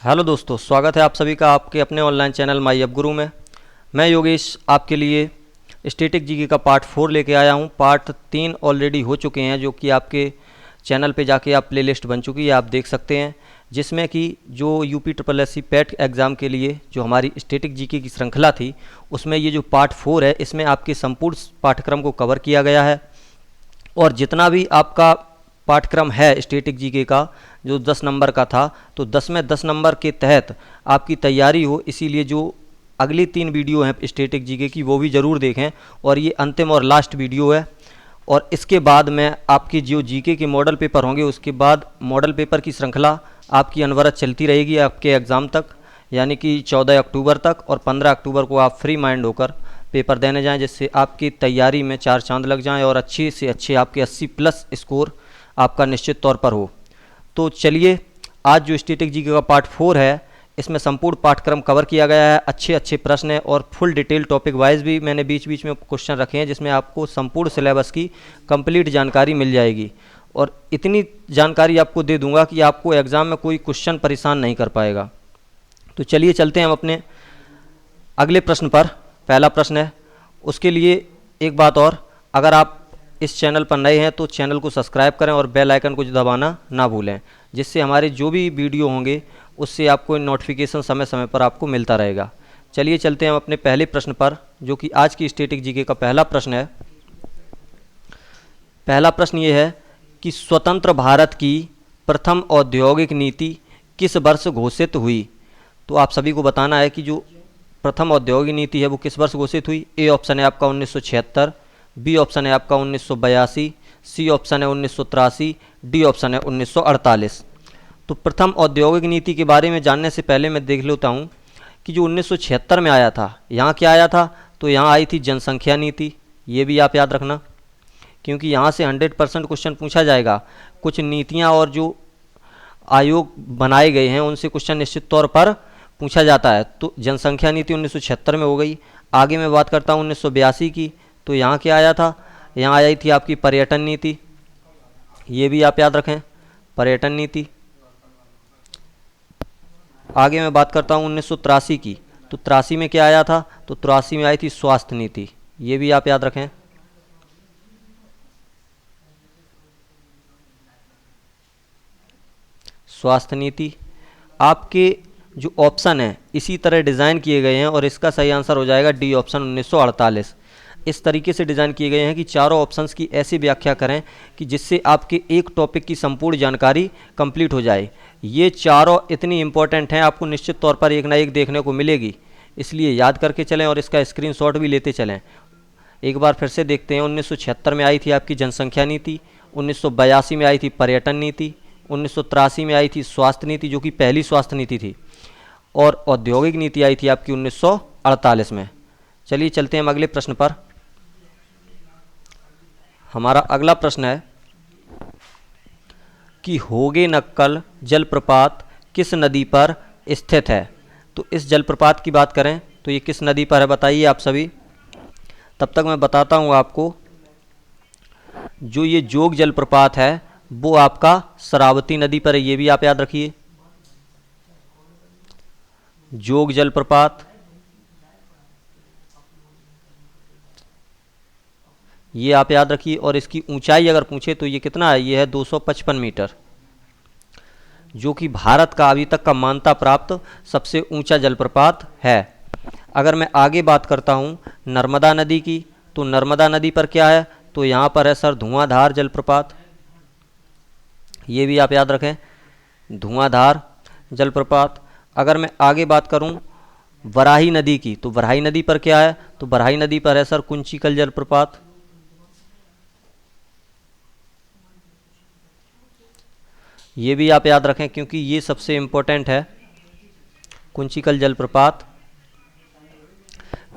Hello दोस्तों, स्वागत है आप सभी का आपके अपने ऑनलाइन चैनल माई अब गुरु में। मैं योगेश आपके लिए स्टैटिक जीके का पार्ट 4 लेके आया हूं। पार्ट 3 ऑलरेडी हो चुके हैं, जो कि आपके चैनल पे जाके आप प्लेलिस्ट बन चुकी है, आप देख सकते हैं। जिसमें कि जो UP triple S C PET exam के लिए जो हमारी स्टैटिक जीके की श्रृंखला थी, उसमें ये जो पार्ट 4 है, इसमें आपके संपूर्ण पाठ्यक्रम को कवर किया गया है। और जितना भी आपका पाठ्यक्रम है स्टैटिक जीके का, जो 10 नंबर का था, तो 10 में 10 नंबर के तहत आपकी तैयारी हो, इसीलिए जो अगली 3 वीडियो हैं स्टैटिक जीके की, वो भी ज़रूर देखें। और ये अंतिम और लास्ट वीडियो है। और इसके बाद में आपकी जो जीके के मॉडल पेपर होंगे, उसके बाद मॉडल पेपर की श्रृंखला आपकी अनवरत चलती रहेगी आपके एग्ज़ाम तक, यानी कि 14 अक्टूबर तक। और 15 अक्टूबर को आप फ्री माइंड होकर पेपर देने जाएं, जिससे आपकी तैयारी में 4 चांद लग जाएं और अच्छे से अच्छे आपके 80+ स्कोर आपका निश्चित तौर पर हो। तो चलिए, आज जो स्टैटिक जीके का पार्ट 4 है, इसमें संपूर्ण पाठ्यक्रम कवर किया गया है। अच्छे अच्छे प्रश्न हैं और फुल डिटेल टॉपिक वाइज भी मैंने बीच बीच में क्वेश्चन रखे हैं, जिसमें आपको संपूर्ण सिलेबस की कंप्लीट जानकारी मिल जाएगी। और इतनी जानकारी आपको दे दूंगा कि आपको एग्ज़ाम में कोई क्वेश्चन परेशान नहीं कर पाएगा। तो चलिए चलते हैं हम अपने अगले प्रश्न पर। पहला प्रश्न है, उसके लिए एक बात और, अगर आप इस चैनल पर नए हैं तो चैनल को सब्सक्राइब करें और बेल आइकन को दबाना ना भूलें, जिससे हमारे जो भी वीडियो होंगे उससे आपको नोटिफिकेशन समय समय पर आपको मिलता रहेगा। चलिए चलते हैं हम अपने पहले प्रश्न पर, जो कि आज की स्टैटिक जीके का पहला प्रश्न है। पहला प्रश्न ये है कि स्वतंत्र भारत की प्रथम औद्योगिक नीति किस वर्ष घोषित हुई। तो आप सभी को बताना है कि जो प्रथम औद्योगिक नीति है वो किस वर्ष घोषित हुई। ए ऑप्शन है आपका 1976, बी ऑप्शन है आपका 1982, सी ऑप्शन है 1983, डी ऑप्शन है 1948। तो प्रथम औद्योगिक नीति के बारे में जानने से पहले मैं देख लेता हूँ कि जो 1976 में आया था, यहाँ क्या आया था। तो यहाँ आई थी जनसंख्या नीति। ये भी आप याद रखना, क्योंकि यहाँ से 100% क्वेश्चन पूछा जाएगा। कुछ नीतियाँ और जो आयोग बनाए गए हैं, उनसे क्वेश्चन निश्चित तौर पर पूछा जाता है। तो जनसंख्या नीति 1976 में हो गई। आगे मैं बात करता हूँ 1982 की। तो यहाँ क्या आया था, यहाँ आई थी आपकी पर्यटन नीति। ये भी आप याद रखें, पर्यटन नीति। आगे मैं बात करता हूँ 1983 की। तो 83 में क्या आया था, तो 83 में आई थी स्वास्थ्य नीति। ये भी आप याद रखें। स्वास्थ्य नीति। आपके जो ऑप्शन है इसी तरह डिज़ाइन किए गए हैं, और इसका सही आंसर हो जाएगा डी ऑप्शन 1948। इस तरीके से डिज़ाइन किए गए हैं कि चारों ऑप्शंस की ऐसी व्याख्या करें कि जिससे आपके एक टॉपिक की संपूर्ण जानकारी कंप्लीट हो जाए। ये चारों इतनी इंपॉर्टेंट हैं, आपको निश्चित तौर पर एक ना एक देखने को मिलेगी, इसलिए याद करके चलें और इसका स्क्रीनशॉट भी लेते चलें। एक बार फिर से देखते हैं। 1976 में आई थी आपकी जनसंख्या नीति, 1982 में आई थी पर्यटन नीति, 1983 में आई थी स्वास्थ्य नीति, जो कि पहली स्वास्थ्य नीति थी, और औद्योगिक नीति आई थी आपकी 1948 में। चलिए चलते हैं हम अगले प्रश्न पर। हमारा अगला प्रश्न है कि होगे नक्कल जलप्रपात किस नदी पर स्थित है। तो इस जलप्रपात की बात करें तो ये किस नदी पर है, बताइए आप सभी। तब तक मैं बताता हूँ आपको, जो ये जोग जलप्रपात है वो आपका शरावती नदी पर है। ये भी आप याद रखिए, जोग जलप्रपात, ये आप याद रखिए। और इसकी ऊंचाई अगर पूछे तो ये कितना है, ये है 255 मीटर, जो कि भारत का अभी तक का मान्यता प्राप्त सबसे ऊंचा जलप्रपात है। अगर मैं आगे बात करता हूँ नर्मदा नदी की, तो नर्मदा नदी पर क्या है, तो यहाँ पर है सर धुआंधार जलप्रपात। ये भी आप याद रखें, धुआंधार जलप्रपात। अगर मैं आगे बात करूँ वराही नदी की, तो वराही नदी पर क्या है, तो वराही नदी पर है सर कुंचिकल जलप्रपात। ये भी आप याद रखें, क्योंकि ये सबसे इम्पोर्टेंट है, कुंचिकल जलप्रपात।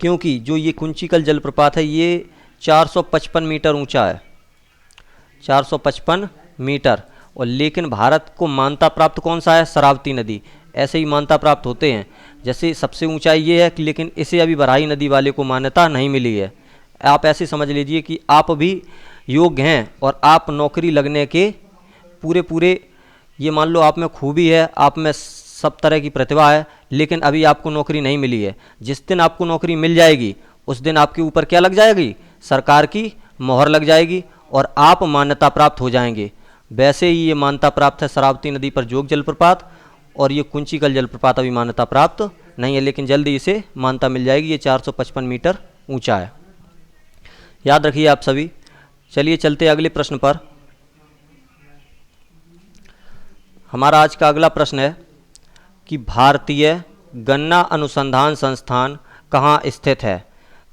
क्योंकि जो ये कुंचिकल जलप्रपात है ये 455 मीटर ऊंचा है, 455 मीटर। और लेकिन भारत को मान्यता प्राप्त कौन सा है, शरावती नदी। ऐसे ही मान्यता प्राप्त होते हैं, जैसे सबसे ऊंचाई ये है, लेकिन इसे अभी वराही नदी वाले को मान्यता नहीं मिली है। आप ऐसे समझ लीजिए कि आप भी योग्य हैं और आप नौकरी लगने के पूरे ये मान लो आप में खूबी है, आप में सब तरह की प्रतिभा है, लेकिन अभी आपको नौकरी नहीं मिली है। जिस दिन आपको नौकरी मिल जाएगी उस दिन आपके ऊपर क्या लग जाएगी, सरकार की मोहर लग जाएगी और आप मान्यता प्राप्त हो जाएंगे। वैसे ही ये मान्यता प्राप्त है शरावती नदी पर जोग जलप्रपात, और ये कुंचिकल जलप्रपात अभी मान्यता प्राप्त नहीं है, लेकिन जल्दी इसे मान्यता मिल जाएगी। ये 455 मीटर ऊंचा है, याद रखिए आप सभी। चलिए चलते अगले प्रश्न पर। हमारा आज का अगला प्रश्न है कि भारतीय गन्ना अनुसंधान संस्थान कहाँ स्थित है।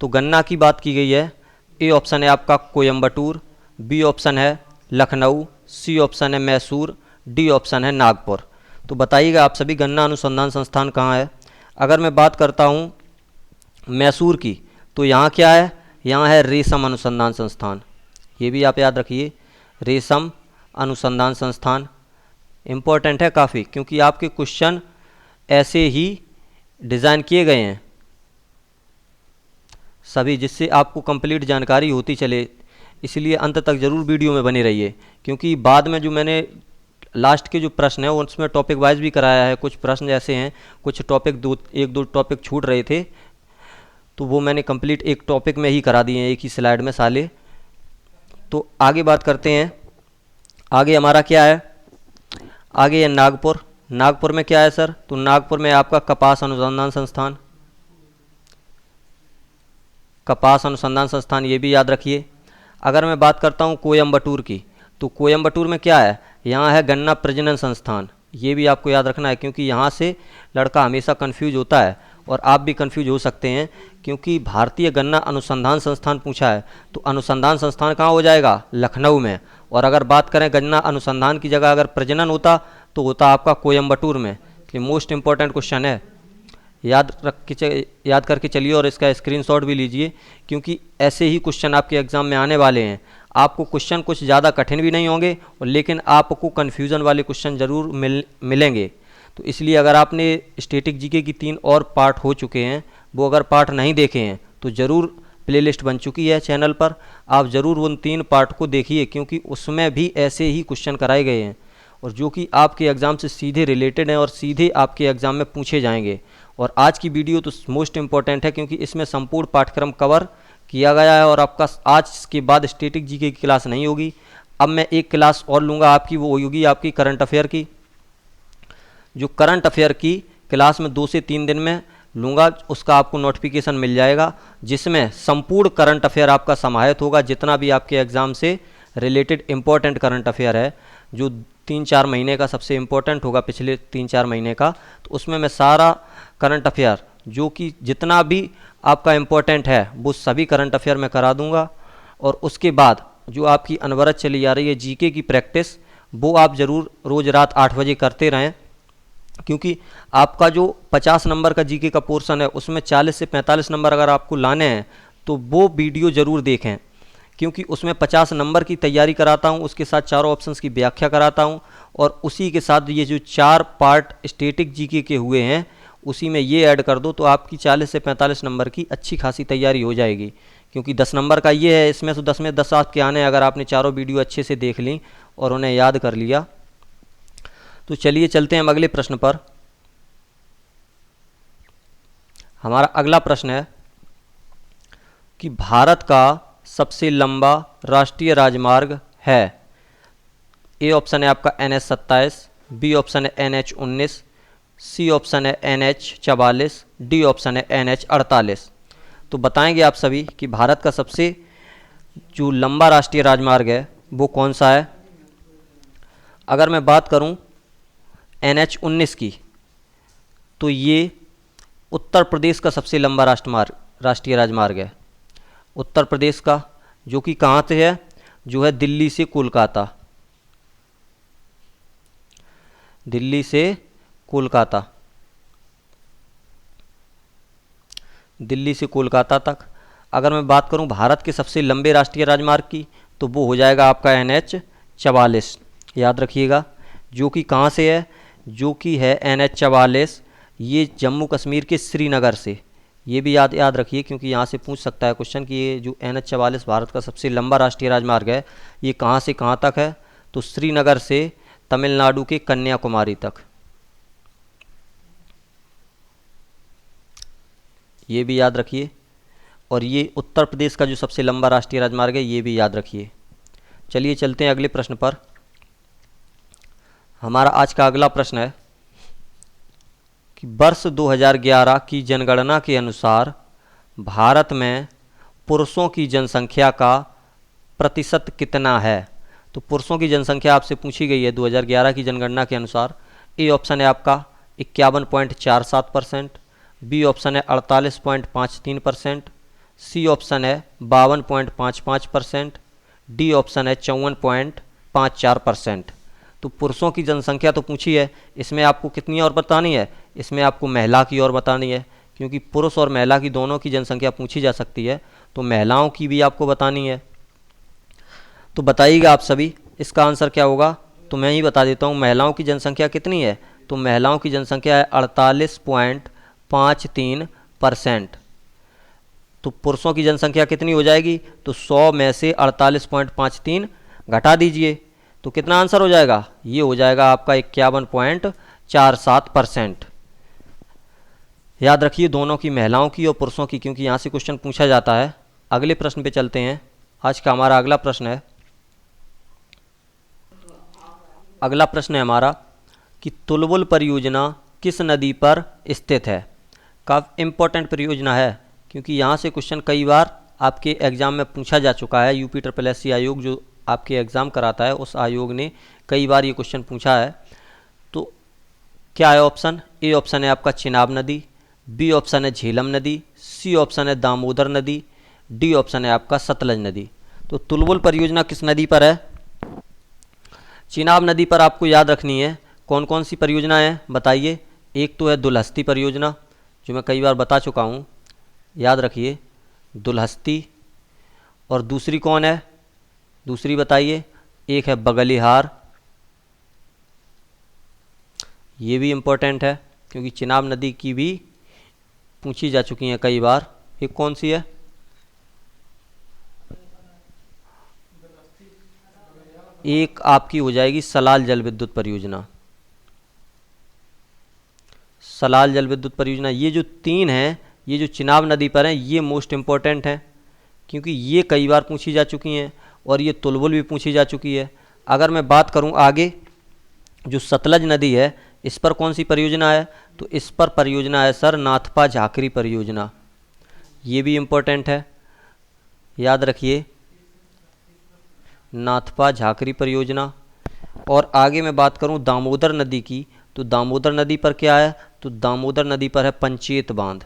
तो गन्ना की बात की गई है। ए ऑप्शन है आपका कोयम्बटूर, बी ऑप्शन है लखनऊ, सी ऑप्शन है मैसूर, डी ऑप्शन है नागपुर। तो बताइएगा आप सभी गन्ना अनुसंधान संस्थान कहाँ है। अगर मैं बात करता हूँ मैसूर की, तो यहाँ क्या है, यहाँ है रेशम अनुसंधान संस्थान। ये भी आप याद रखिए, रेशम अनुसंधान संस्थान इम्पोर्टेंट है काफ़ी, क्योंकि आपके क्वेश्चन ऐसे ही डिज़ाइन किए गए हैं सभी, जिससे आपको कंप्लीट जानकारी होती चले। इसलिए अंत तक ज़रूर वीडियो में बने रहिए, क्योंकि बाद में जो मैंने लास्ट के जो प्रश्न है उसमें टॉपिक वाइज भी कराया है। कुछ प्रश्न ऐसे हैं, कुछ टॉपिक एक दो टॉपिक छूट रहे थे, तो वो मैंने कंप्लीट एक टॉपिक में ही करा दिए हैं, एक ही स्लाइड में साले। तो आगे बात करते हैं। आगे हमारा क्या है, आगे है नागपुर। नागपुर में क्या है सर, तो नागपुर में आपका कपास अनुसंधान संस्थान, कपास अनुसंधान संस्थान, ये भी याद रखिए। अगर मैं बात करता हूँ कोयम्बटूर की, तो कोयम्बटूर में क्या है, यहाँ है गन्ना प्रजनन संस्थान। ये भी आपको याद रखना है, क्योंकि यहाँ से लड़का हमेशा कंफ्यूज होता है और आप भी कंफ्यूज हो सकते हैं, क्योंकि भारतीय गन्ना अनुसंधान संस्थान पूछा है, तो अनुसंधान संस्थान कहाँ हो जाएगा, लखनऊ में। और अगर बात करें गन्ना अनुसंधान की जगह अगर प्रजनन होता तो होता आपका कोयम्बटूर में। ये मोस्ट इंपॉर्टेंट क्वेश्चन है, याद करके चलिए और इसका स्क्रीनशॉट भी लीजिए, क्योंकि ऐसे ही क्वेश्चन आपके एग्जाम में आने वाले हैं। आपको क्वेश्चन कुछ ज़्यादा कठिन भी नहीं होंगे, और लेकिन आपको कन्फ्यूज़न वाले क्वेश्चन ज़रूर मिलेंगे। तो इसलिए अगर आपने स्टैटिक जीके की 3 और पार्ट हो चुके हैं, वो अगर पार्ट नहीं देखे हैं तो ज़रूर प्लेलिस्ट बन चुकी है चैनल पर, आप ज़रूर उन 3 पार्ट को देखिए, क्योंकि उसमें भी ऐसे ही क्वेश्चन कराए गए हैं और जो कि आपके एग्ज़ाम से सीधे रिलेटेड हैं और सीधे आपके एग्ज़ाम में पूछे जाएंगे। और आज की वीडियो तो मोस्ट इम्पॉर्टेंट है, क्योंकि इसमें संपूर्ण पाठ्यक्रम कवर किया गया है। और आपका आज के बाद स्टैटिक जीके की क्लास नहीं होगी। अब मैं एक क्लास और लूँगा आपकी, वो होगी आपकी करंट अफेयर की। जो करंट अफेयर की क्लास में 2 से 3 दिन में लूँगा, उसका आपको नोटिफिकेशन मिल जाएगा, जिसमें संपूर्ण करंट अफेयर आपका समाहित होगा। जितना भी आपके एग्ज़ाम से रिलेटेड इम्पोर्टेंट करंट अफेयर है, जो 3-4 महीने का सबसे इम्पोर्टेंट होगा, पिछले 3-4 महीने का, तो उसमें मैं सारा करंट अफेयर जो कि जितना भी आपका इम्पोर्टेंट है वो सभी करंट अफेयर में करा दूंगा। और उसके बाद जो आपकी अनवरत चली आ रही है जीके की प्रैक्टिस, वो आप ज़रूर रोज़ रात 8 बजे करते रहें, क्योंकि आपका जो 50 नंबर का जीके का पोर्शन है उसमें 40 से 45 नंबर अगर आपको लाने हैं तो वो वीडियो ज़रूर देखें, क्योंकि उसमें 50 नंबर की तैयारी कराता हूँ, उसके साथ चारों ऑप्शंस की व्याख्या कराता हूँ, और उसी के साथ ये जो 4 पार्ट स्टैटिक जीके के हुए हैं उसी में ये ऐड कर दो, तो आपकी 40 से 45 नंबर की अच्छी खासी तैयारी हो जाएगी। क्योंकि 10 नंबर का ये है, इसमें तो 10 में 10 आपके आने, अगर आपने चारों वीडियो अच्छे से देख ली और उन्हें याद कर लिया। तो चलिए चलते हैं हम अगले प्रश्न पर। हमारा अगला प्रश्न है कि भारत का सबसे लंबा राष्ट्रीय राजमार्ग है। ए ऑप्शन है आपका NH-27, बी ऑप्शन है NH-19, सी ऑप्शन है NH-44, डी ऑप्शन है NH-48। तो बताएंगे आप सभी कि भारत का सबसे जो लंबा राष्ट्रीय राजमार्ग है वो कौन सा है। अगर मैं बात करूं NH-19 की, तो ये उत्तर प्रदेश का सबसे लंबा राष्ट्रीय राजमार्ग है। उत्तर प्रदेश का, जो कि कहाँ से है, जो है दिल्ली से कोलकाता, दिल्ली से कोलकाता, दिल्ली से कोलकाता तक। अगर मैं बात करूं भारत के सबसे लंबे राष्ट्रीय राजमार्ग की, तो वो हो जाएगा आपका NH-44, याद रखिएगा, जो कि कहाँ से है, जो कि है NH-44, ये जम्मू कश्मीर के श्रीनगर से। ये भी याद रखिए, क्योंकि यहाँ से पूछ सकता है क्वेश्चन कि ये जो NH-44 भारत का सबसे लंबा राष्ट्रीय राजमार्ग है, ये कहाँ से कहाँ तक है, तो श्रीनगर से तमिलनाडु के कन्याकुमारी तक। ये भी याद रखिए। और ये उत्तर प्रदेश का जो सबसे लंबा राष्ट्रीय राजमार्ग है ये भी याद रखिए। चलिए चलते हैं अगले प्रश्न पर। हमारा आज का अगला प्रश्न है कि वर्ष 2011 की जनगणना के अनुसार भारत में पुरुषों की जनसंख्या का प्रतिशत कितना है। तो पुरुषों की जनसंख्या आपसे पूछी गई है 2011 की जनगणना के अनुसार। ए ऑप्शन है आपका 51.47%, बी ऑप्शन है 48.53%, सी ऑप्शन है 52.55%, डी ऑप्शन है 54.54%। तो पुरुषों की जनसंख्या तो पूछी है, इसमें आपको कितनी और बतानी है, इसमें आपको महिला की और बतानी है, क्योंकि पुरुष और महिला की दोनों की जनसंख्या पूछी जा सकती है, तो महिलाओं की भी आपको बतानी है। तो बताइएगा आप सभी इसका आंसर क्या होगा। तो मैं ही बता देता हूँ, महिलाओं की जनसंख्या कितनी है, तो महिलाओं की जनसंख्या है 48.53%। तो पुरुषों की जनसंख्या कितनी हो जाएगी, तो 100 में से 48.53 घटा दीजिए, तो कितना आंसर हो जाएगा, ये हो जाएगा आपका 51.47%। याद रखिए दोनों की, महिलाओं की और पुरुषों की, क्योंकि यहाँ से क्वेश्चन पूछा जाता है। अगले प्रश्न पे चलते हैं। आज का हमारा अगला प्रश्न है, अगला प्रश्न है हमारा कि तुलबुल परियोजना किस नदी पर स्थित है। काफ़ी इम्पोर्टेंट परियोजना है, क्योंकि यहाँ से क्वेश्चन कई बार आपके एग्ज़ाम में पूछा जा चुका है। UPSSC आयोग जो आपके एग्ज़ाम कराता है, उस आयोग ने कई बार ये क्वेश्चन पूछा है। तो क्या है ऑप्शन, ए ऑप्शन है आपका चिनाब नदी, बी ऑप्शन है झेलम नदी, सी ऑप्शन है दामोदर नदी, डी ऑप्शन है आपका सतलज नदी। तो तुलबुल परियोजना किस नदी पर है, चिनाब नदी पर आपको याद रखनी है। कौन कौन सी परियोजना है बताइए। एक तो है दुलहस्ती परियोजना, जो मैं कई बार बता चुका हूँ, याद रखिए दुलहस्ती। और दूसरी कौन है, दूसरी बताइए। एक है बगलिहार, ये भी इम्पोर्टेंट है, क्योंकि चिनाब नदी की भी पूछी जा चुकी हैं कई बार। एक कौन सी है, एक आपकी हो जाएगी सलाल जल विद्युत परियोजना, सलाल जल विद्युत परियोजना। ये जो तीन हैं, ये जो चिनाब नदी पर हैं, ये मोस्ट इम्पोर्टेंट हैं, क्योंकि ये कई बार पूछी जा चुकी हैं, और ये तुलबुल भी पूछी जा चुकी है। अगर मैं बात करूं आगे, जो सतलज नदी है, इस पर कौन सी परियोजना है, तो इस पर परियोजना है सर नाथपा झाकरी परियोजना, ये भी इम्पोर्टेंट है, याद रखिए नाथपा झाकरी परियोजना। और आगे मैं बात करूं दामोदर नदी की, तो दामोदर नदी पर क्या है, तो दामोदर नदी पर है पंचेत बांध,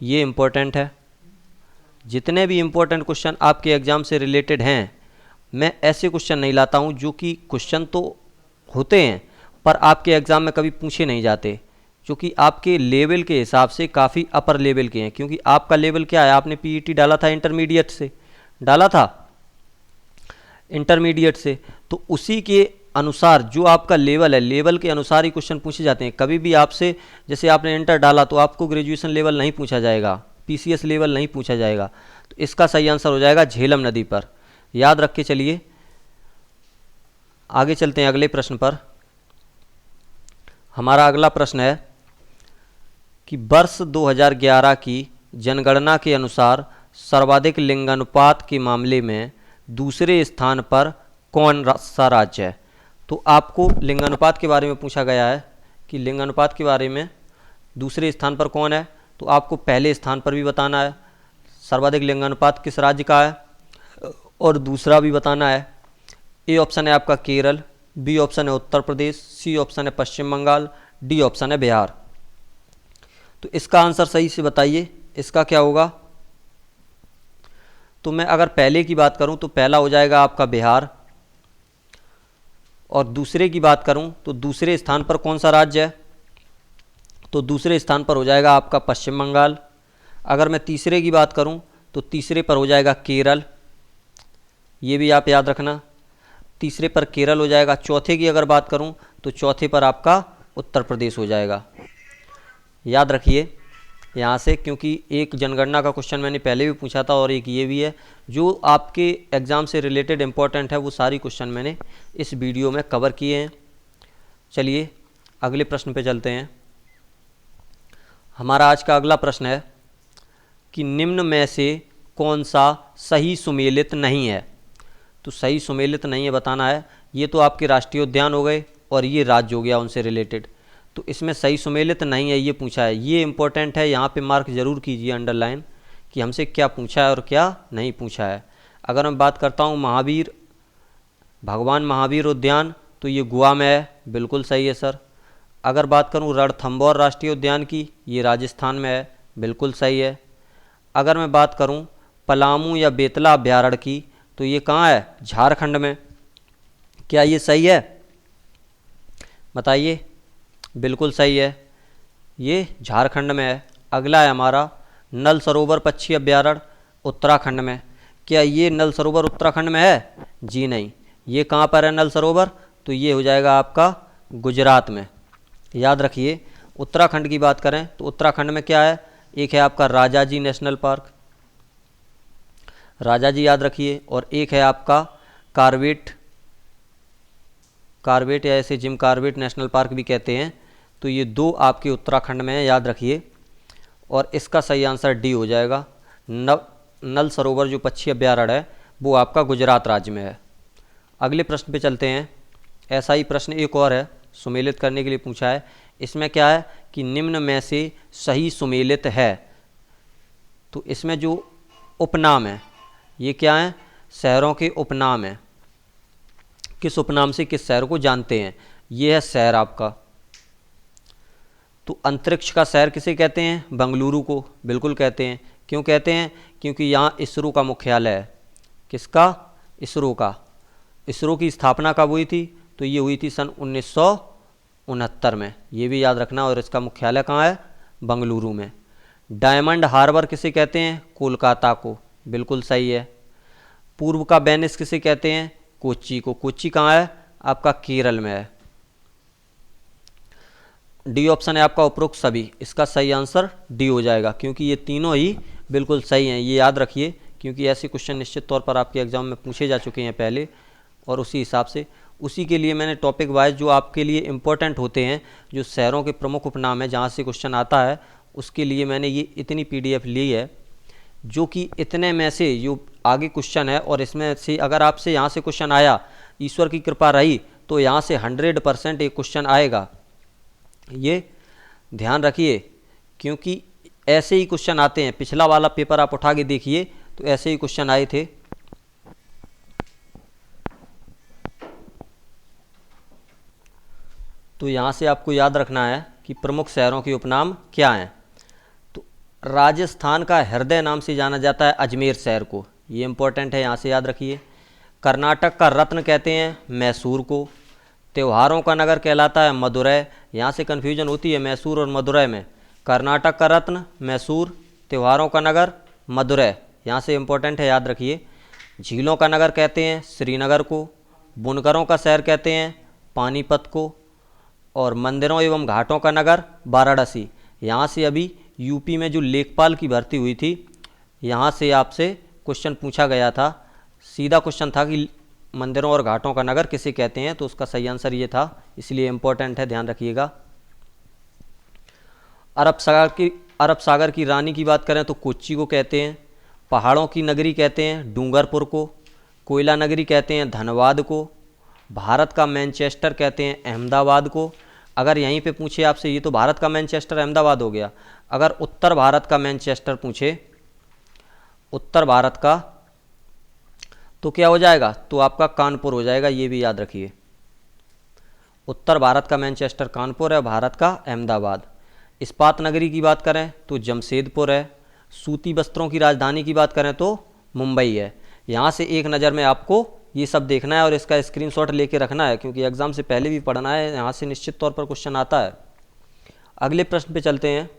ये इम्पोर्टेंट है। जितने भी इम्पोर्टेंट क्वेश्चन आपके एग्ज़ाम से रिलेटेड हैं, मैं ऐसे क्वेश्चन नहीं लाता हूं जो कि क्वेश्चन तो होते हैं पर आपके एग्ज़ाम में कभी पूछे नहीं जाते, जो कि आपके लेवल के हिसाब से काफ़ी अपर लेवल के हैं। क्योंकि आपका लेवल क्या है, आपने PET डाला था, इंटरमीडिएट से डाला था, इंटरमीडिएट से, तो उसी के अनुसार जो आपका लेवल है, लेवल के अनुसार ही क्वेश्चन पूछे जाते हैं। कभी भी आपसे, जैसे आपने इंटर डाला तो आपको ग्रेजुएशन लेवल नहीं पूछा जाएगा, PCS लेवल नहीं पूछा जाएगा। तो इसका सही आंसर हो जाएगा झेलम नदी पर, याद रख के चलिए। आगे चलते हैं अगले प्रश्न पर। हमारा अगला प्रश्न है कि वर्ष 2011 की जनगणना के अनुसार सर्वाधिक लिंगानुपात के मामले में दूसरे स्थान पर कौन सा राज्य है। तो आपको लिंगानुपात के बारे में पूछा गया है कि लिंगानुपात के बारे में दूसरे स्थान पर कौन है, तो आपको पहले स्थान पर भी बताना है सर्वाधिक लिंगानुपात किस राज्य का है, और दूसरा भी बताना है। ए ऑप्शन है आपका केरल, बी ऑप्शन है उत्तर प्रदेश, सी ऑप्शन है पश्चिम बंगाल, डी ऑप्शन है बिहार। तो इसका आंसर सही से बताइए, इसका क्या होगा। तो मैं अगर पहले की बात करूं तो पहला हो जाएगा आपका बिहार, और दूसरे की बात करूं तो दूसरे स्थान पर कौन सा राज्य है, तो दूसरे स्थान पर हो जाएगा आपका पश्चिम बंगाल। अगर मैं तीसरे की बात करूं तो तीसरे पर हो जाएगा केरल, ये भी आप याद रखना, तीसरे पर केरल हो जाएगा। चौथे की अगर बात करूं तो चौथे पर आपका उत्तर प्रदेश हो जाएगा, याद रखिए यहाँ से, क्योंकि एक जनगणना का क्वेश्चन मैंने पहले भी पूछा था और एक ये भी है, जो आपके एग्ज़ाम से रिलेटेड इम्पोर्टेंट है, वो सारी क्वेश्चन मैंने इस वीडियो में कवर किए हैं। चलिए अगले प्रश्न पे चलते हैं। हमारा आज का अगला प्रश्न है कि निम्न में से कौन सा सही सुमेलित नहीं है। तो सही सुमेलित नहीं है बताना है। ये तो आपके राष्ट्रीय उद्यान हो गए और ये राज्य हो गया उनसे रिलेटेड। तो इसमें सही सुमेलित नहीं है ये पूछा है। ये इंपॉर्टेंट है, यहाँ पे मार्क ज़रूर कीजिए अंडरलाइन कि हमसे क्या पूछा है और क्या नहीं पूछा है। अगर मैं बात करता हूँ भगवान महावीर उद्यान, तो ये गोवा में है, बिल्कुल सही है सर। अगर बात करूँ रणथंभौर राष्ट्रीय उद्यान की, ये राजस्थान में है, बिल्कुल सही है। अगर मैं बात करूँ पलामू या बेतला अभ्यारण्य की, तो ये कहाँ है, झारखंड में। क्या ये सही है, बताइए। बिल्कुल सही है, ये झारखंड में है। अगला है हमारा नल सरोवर पक्षी अभ्यारण्य, उत्तराखंड में। क्या ये नल सरोवर उत्तराखंड में है, जी नहीं। ये कहाँ पर है नल सरोवर, तो ये हो जाएगा आपका गुजरात में। याद रखिए, उत्तराखंड की बात करें तो उत्तराखंड में क्या है, एक है आपका राजाजी नेशनल पार्क, राजाजी याद रखिए, और एक है आपका कार्बेट या ऐसे जिम कार्बेट नेशनल पार्क भी कहते हैं। तो ये दो आपके उत्तराखंड में है, याद रखिए। और इसका सही आंसर डी हो जाएगा। नल सरोवर जो पक्षी अभ्यारण्य है वो आपका गुजरात राज्य में है। अगले प्रश्न पे चलते हैं। ऐसा ही प्रश्न एक और है, सुमेलित करने के लिए पूछा है। इसमें क्या है कि निम्न में से सही सुमेलित है। तो इसमें जो उपनाम है ये क्या है, शहरों के उपनाम हैं। किस उपनाम से किस शहर को जानते हैं, ये है शहर आपका। तो अंतरिक्ष का शहर किसे कहते हैं, बंगलुरु को, बिल्कुल कहते हैं। क्यों कहते हैं, क्योंकि यहाँ इसरो का मुख्यालय है। किसका, इसरो का। इसरो की स्थापना कब हुई थी, तो ये हुई थी सन 1969 में, ये भी याद रखना। और इसका मुख्यालय कहाँ है, बंगलुरु में। डायमंड हार्बर किसे कहते हैं, कोलकाता को, बिल्कुल सही है। पूर्व का वेनिस किसे कहते हैं, कोच्चि को। कोच्चि कहाँ है, आपका केरल में है। डी ऑप्शन है आपका उपरोक्त सभी, इसका सही आंसर डी हो जाएगा, क्योंकि ये तीनों ही बिल्कुल सही हैं। ये याद रखिए, क्योंकि ऐसे क्वेश्चन निश्चित तौर पर आपके एग्जाम में पूछे जा चुके हैं पहले, और उसी हिसाब से उसी के लिए मैंने टॉपिक वाइज जो आपके लिए इम्पोर्टेंट होते हैं, जो शहरों के प्रमुख उपनाम है जहाँ से क्वेश्चन आता है, उसके लिए मैंने ये इतनी PDF ली है, जो कि इतने में से जो आगे क्वेश्चन है, और इसमें से अगर आपसे यहाँ से क्वेश्चन आया, ईश्वर की कृपा रही, तो यहाँ से 100% एक क्वेश्चन आएगा। ये ध्यान रखिए, क्योंकि ऐसे ही क्वेश्चन आते हैं। पिछला वाला पेपर आप उठा के देखिए तो ऐसे ही क्वेश्चन आए थे। तो यहाँ से आपको याद रखना है कि प्रमुख शहरों के उपनाम क्या हैं। तो राजस्थान का हृदय नाम से जाना जाता है अजमेर शहर को, ये इंपॉर्टेंट है, यहाँ से याद रखिए। कर्नाटक का रत्न कहते हैं मैसूर को। त्योहारों का नगर कहलाता है मदुरै, यहाँ से कन्फ्यूजन होती है मैसूर और मदुरै में। कर्नाटक का रत्न मैसूर, त्योहारों का नगर मदुरै, यहाँ से इम्पोर्टेंट है, याद रखिए। झीलों का नगर कहते हैं श्रीनगर को। बुनकरों का शहर कहते हैं पानीपत को। और मंदिरों एवं घाटों का नगर वाराणसी। यहाँ से अभी यूपी में जो लेखपाल की भर्ती हुई थी, यहाँ से आपसे क्वेश्चन पूछा गया था। सीधा क्वेश्चन था कि मंदिरों और घाटों का नगर किसे कहते हैं, तो उसका सही आंसर ये था, इसलिए इम्पोर्टेंट है, ध्यान रखिएगा। अरब सागर की रानी की बात करें तो कोच्चि को कहते हैं। पहाड़ों की नगरी कहते हैं डूंगरपुर को। कोयला नगरी कहते हैं धनबाद को। भारत का मैनचेस्टर कहते हैं अहमदाबाद को। अगर यहीं पे पूछे आपसे, ये तो भारत का मैनचेस्टर अहमदाबाद हो गया। अगर उत्तर भारत का मैनचेस्टर पूछे, उत्तर भारत का, तो क्या हो जाएगा, तो आपका कानपुर हो जाएगा, ये भी याद रखिए। उत्तर भारत का मैनचेस्टर कानपुर है, भारत का अहमदाबाद। इस्पात नगरी की बात करें तो जमशेदपुर है। सूती वस्त्रों की राजधानी की बात करें तो मुंबई है। यहाँ से एक नज़र में आपको ये सब देखना है और इसका स्क्रीनशॉट लेके रखना है, क्योंकि एग्ज़ाम से पहले भी पढ़ना है, यहाँ से निश्चित तौर पर क्वेश्चन आता है। अगले प्रश्न पे चलते हैं।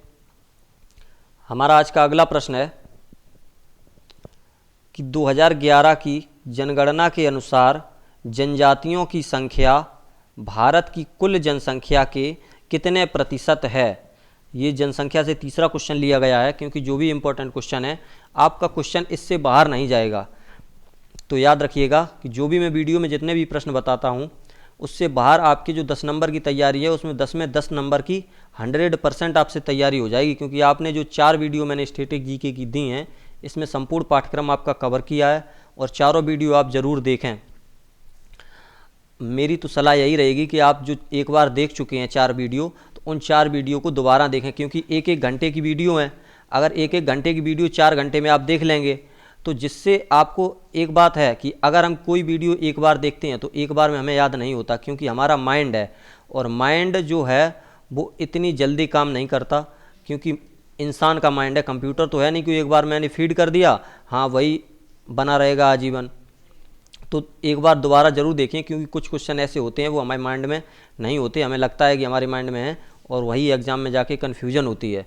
हमारा आज का अगला प्रश्न है कि 2011 की जनगणना के अनुसार जनजातियों की संख्या भारत की कुल जनसंख्या के कितने प्रतिशत है। ये जनसंख्या से तीसरा क्वेश्चन लिया गया है, क्योंकि जो भी इम्पोर्टेंट क्वेश्चन है आपका क्वेश्चन इससे बाहर नहीं जाएगा। तो याद रखिएगा कि जो भी मैं वीडियो में जितने भी प्रश्न बताता हूँ उससे बाहर आपकी जो 10 नंबर की तैयारी है उसमें 10 में 10 नंबर की 100% आपसे तैयारी हो जाएगी, क्योंकि आपने जो 4 वीडियो मैंने स्टैटिक जीके की दी हैं इसमें संपूर्ण पाठ्यक्रम आपका कवर किया है और चारों वीडियो आप ज़रूर देखें। मेरी तो सलाह यही रहेगी कि आप जो एक बार देख चुके हैं 4 वीडियो, तो उन 4 वीडियो को दोबारा देखें, क्योंकि एक एक घंटे की वीडियो है। अगर एक एक घंटे की वीडियो 4 घंटे में आप देख लेंगे तो जिससे आपको एक बात है कि अगर हम कोई वीडियो एक बार देखते हैं तो एक बार में हमें याद नहीं होता, क्योंकि हमारा माइंड है और माइंड जो है वो इतनी जल्दी काम नहीं करता, क्योंकि इंसान का माइंड है, कंप्यूटर तो है नहीं कि एक बार मैंने फीड कर दिया हाँ वही बना रहेगा आजीवन। तो एक बार दोबारा ज़रूर देखें, क्योंकि कुछ क्वेश्चन ऐसे होते हैं वो हमारे माइंड में नहीं होते, हमें लगता है कि हमारे माइंड में है और वही एग्ज़ाम में जाके कन्फ्यूजन होती है।